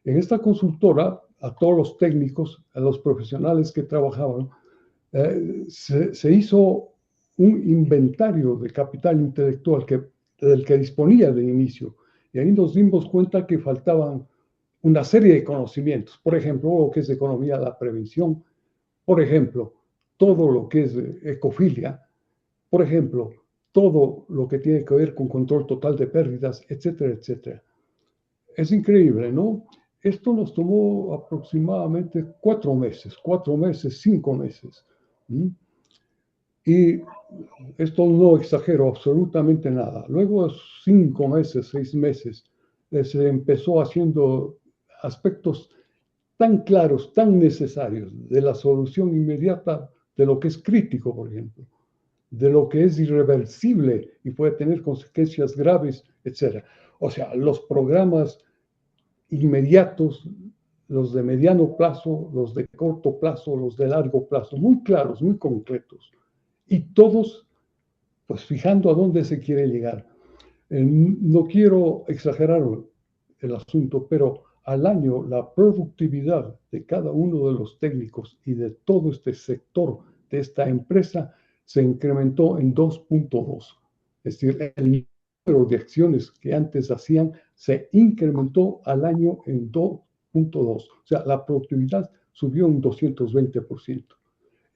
En esta consultora, a todos los técnicos, a los profesionales que trabajaban, se hizo un inventario de capital intelectual del que disponía de inicio. Y ahí nos dimos cuenta que faltaban una serie de conocimientos. Por ejemplo, lo que es economía de la prevención. Por ejemplo, todo lo que es ecofilia. Por ejemplo, todo lo que tiene que ver con control total de pérdidas, etcétera, etcétera. Es increíble, ¿no? Esto nos tomó aproximadamente 4 meses, 5 meses. Y esto no exagero absolutamente nada. Luego de 5 meses, 6 meses, se empezó haciendo aspectos tan claros, tan necesarios de la solución inmediata de lo que es crítico, por ejemplo, de lo que es irreversible y puede tener consecuencias graves, etc. O sea, los programas inmediatos, los de mediano plazo, los de corto plazo, los de largo plazo, muy claros, muy concretos. Y todos, pues fijando a dónde se quiere llegar. No quiero exagerar el asunto, pero al año la productividad de cada uno de los técnicos y de todo este sector de esta empresa se incrementó en 2.2. Es decir, el número de acciones que antes hacían se incrementó al año en 2.2. O sea, la productividad subió un 220%.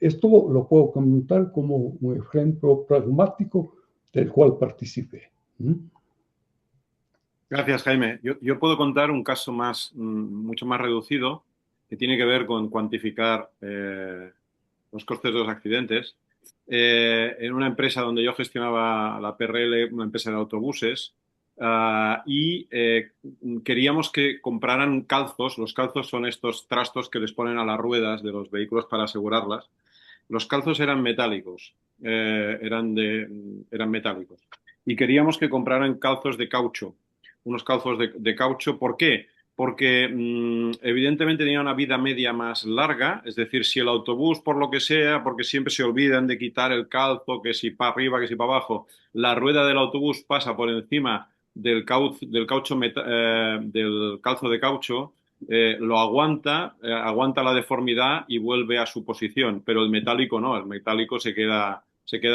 Esto lo puedo comentar como un ejemplo pragmático del cual participé. Gracias, Jaime. Yo puedo contar un caso mucho más reducido que tiene que ver con cuantificar los costes de los accidentes. En una empresa donde yo gestionaba la PRL, una empresa de autobuses, y queríamos que compraran calzos. Los calzos son estos trastos que les ponen a las ruedas de los vehículos para asegurarlas. Los calzos eran metálicos, eran metálicos. Y queríamos que compraran calzos de caucho, unos calzos de caucho. ¿Por qué? Porque evidentemente tenía una vida media más larga, es decir, si el autobús, por lo que sea, porque siempre se olvidan de quitar el calzo, que si para arriba, que si para abajo, la rueda del autobús pasa por encima del calzo de caucho, lo aguanta, aguanta la deformidad y vuelve a su posición, pero el metálico no, el metálico se queda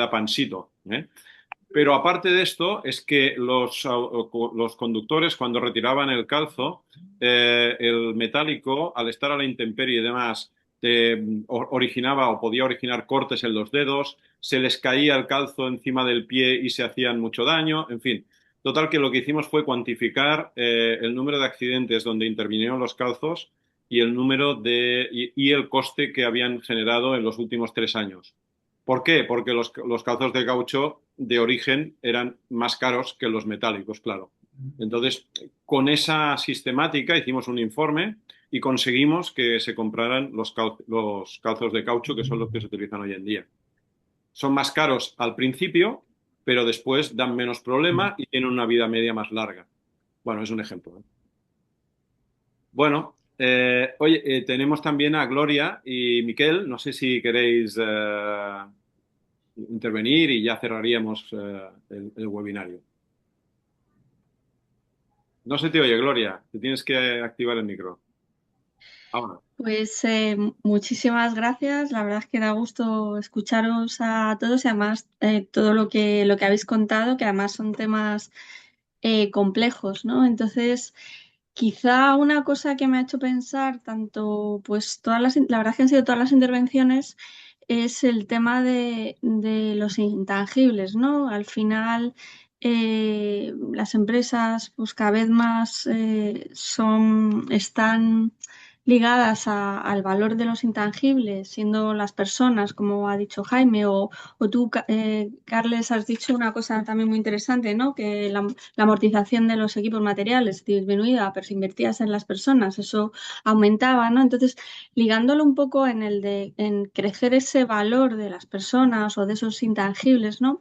pansito, ¿eh? Pero aparte de esto, es que los conductores, cuando retiraban el calzo, el metálico, al estar a la intemperie y demás, originaba o podía originar cortes en los dedos, se les caía el calzo encima del pie y se hacían mucho daño, en fin. Total, que lo que hicimos fue cuantificar el número de accidentes donde intervinieron los calzos y y el coste que habían generado en los últimos 3 años. ¿Por qué? Porque los calzos de caucho de origen eran más caros que los metálicos, claro. Entonces, con esa sistemática hicimos un informe y conseguimos que se compraran los calzos de caucho, que son los que se utilizan hoy en día. Son más caros al principio, pero después dan menos problema y tienen una vida media más larga. Bueno, es un ejemplo, ¿eh? Bueno, oye, tenemos también a Gloria y Miquel. No sé si queréis intervenir y ya cerraríamos el webinario. No se te oye, Gloria. Te tienes que activar el micro. Ahora. Pues muchísimas gracias. La verdad es que da gusto escucharos a todos y además todo lo que habéis contado, que además son temas complejos, ¿no? Entonces, quizá una cosa que me ha hecho pensar tanto, pues la verdad es que han sido todas las intervenciones, es el tema de los intangibles, ¿no? Al final, las empresas, pues cada vez más están ligadas al valor de los intangibles, siendo las personas, como ha dicho Jaime, o tú, Carles, has dicho una cosa también muy interesante, ¿no? Que la amortización de los equipos materiales disminuía, pero si invertías en las personas, eso aumentaba, ¿no? Entonces, ligándolo un poco en crecer ese valor de las personas o de esos intangibles, ¿no?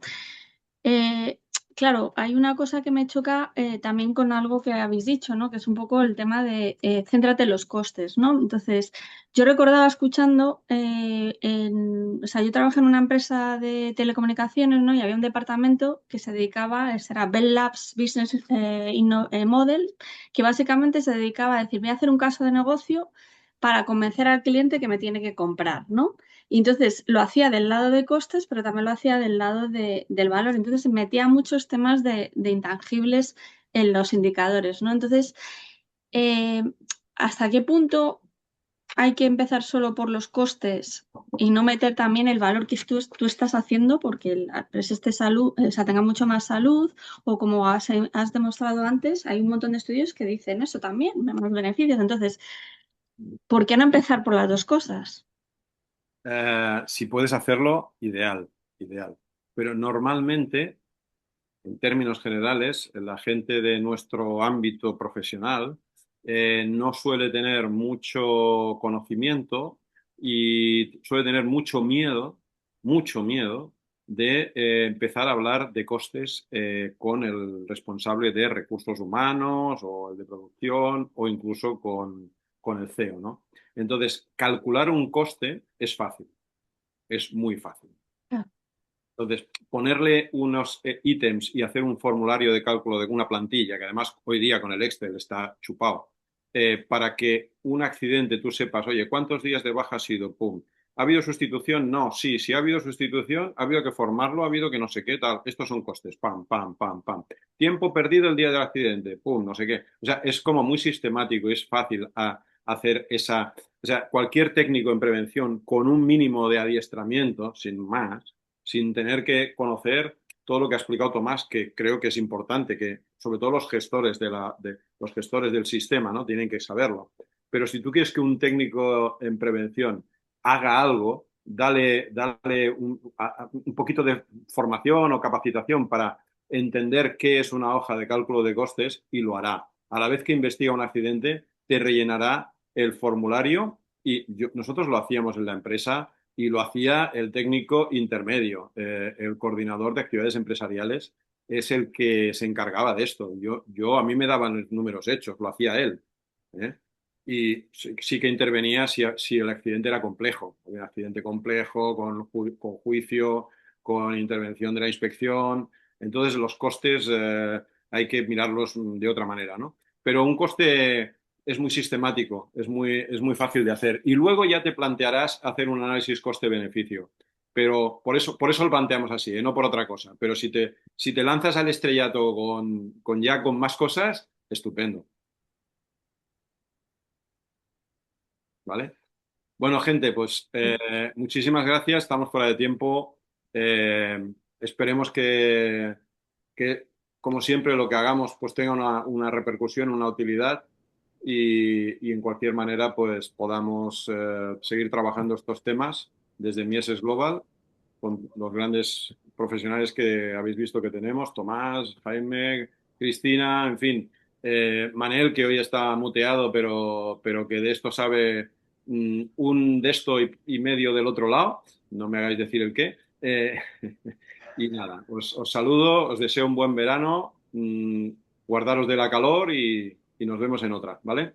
Claro, hay una cosa que me choca también con algo que habéis dicho, ¿no? Que es un poco el tema de céntrate en los costes, ¿no? Entonces, yo recordaba escuchando, o sea, yo trabajé en una empresa de telecomunicaciones, ¿no? Y había un departamento que se dedicaba, era Bell Labs Business Model, que básicamente se dedicaba a decir, voy a hacer un caso de negocio para convencer al cliente que me tiene que comprar, ¿no? Y entonces lo hacía del lado de costes, pero también lo hacía del lado del valor. Entonces metía muchos temas de intangibles en los indicadores, ¿no? Entonces, eh, ¿hasta qué punto hay que empezar solo por los costes y no meter también el valor que tú estás haciendo porque la empresa salud, o sea, tenga mucho más salud? O como has demostrado antes, hay un montón de estudios que dicen eso también, más beneficios. Entonces, ¿por qué no empezar por las dos cosas? Si puedes hacerlo, ideal, ideal. Pero normalmente, en términos generales, la gente de nuestro ámbito profesional no suele tener mucho conocimiento y suele tener mucho miedo de empezar a hablar de costes con el responsable de recursos humanos o el de producción o incluso con el CEO, ¿no? Entonces, calcular un coste es fácil, es muy fácil. Entonces, ponerle unos ítems y hacer un formulario de cálculo de una plantilla, que además hoy día con el Excel está chupado, para que un accidente tú sepas, oye, ¿cuántos días de baja ha sido? Pum. ¿Ha habido sustitución? No, sí, si ha habido sustitución, ha habido que formarlo, ha habido que no sé qué, tal. Estos son costes, pam, pam, pam, pam. Tiempo perdido el día del accidente, pum, no sé qué. O sea, es como muy sistemático y es fácil hacer esa... O sea, cualquier técnico en prevención con un mínimo de adiestramiento, sin más, sin tener que conocer todo lo que ha explicado Tomás, que creo que es importante, que sobre todo los gestores, los gestores del sistema, ¿no? Tienen que saberlo. Pero si tú quieres que un técnico en prevención haga algo, dale un poquito de formación o capacitación para entender qué es una hoja de cálculo de costes y lo hará. A la vez que investiga un accidente, te rellenará el formulario y nosotros lo hacíamos en la empresa y lo hacía el técnico intermedio, el coordinador de actividades empresariales es el que se encargaba de esto. A mí me daban los números hechos, lo hacía él. ¿Eh? Y sí que intervenía si el accidente era complejo. Un accidente complejo, con juicio, con intervención de la inspección. Entonces los costes hay que mirarlos de otra manera, ¿no? Pero un coste es muy sistemático, es muy fácil de hacer. Y luego ya te plantearás hacer un análisis coste-beneficio. Pero por eso lo planteamos así, ¿eh? No por otra cosa. Pero si te lanzas al estrellato con más cosas, estupendo. ¿Vale? Bueno, gente, pues muchísimas gracias. Estamos fuera de tiempo. Esperemos que, como siempre, lo que hagamos pues tenga una repercusión, una utilidad y en cualquier manera pues podamos seguir trabajando estos temas desde Mieses Global con los grandes profesionales que habéis visto que tenemos, Tomás, Jaime, Cristina, en fin, Manel, que hoy está muteado, pero que de esto sabe un de esto y medio del otro lado, no me hagáis decir el qué. Y nada, os saludo, os deseo un buen verano, guardaros de la calor y nos vemos en otra, ¿vale?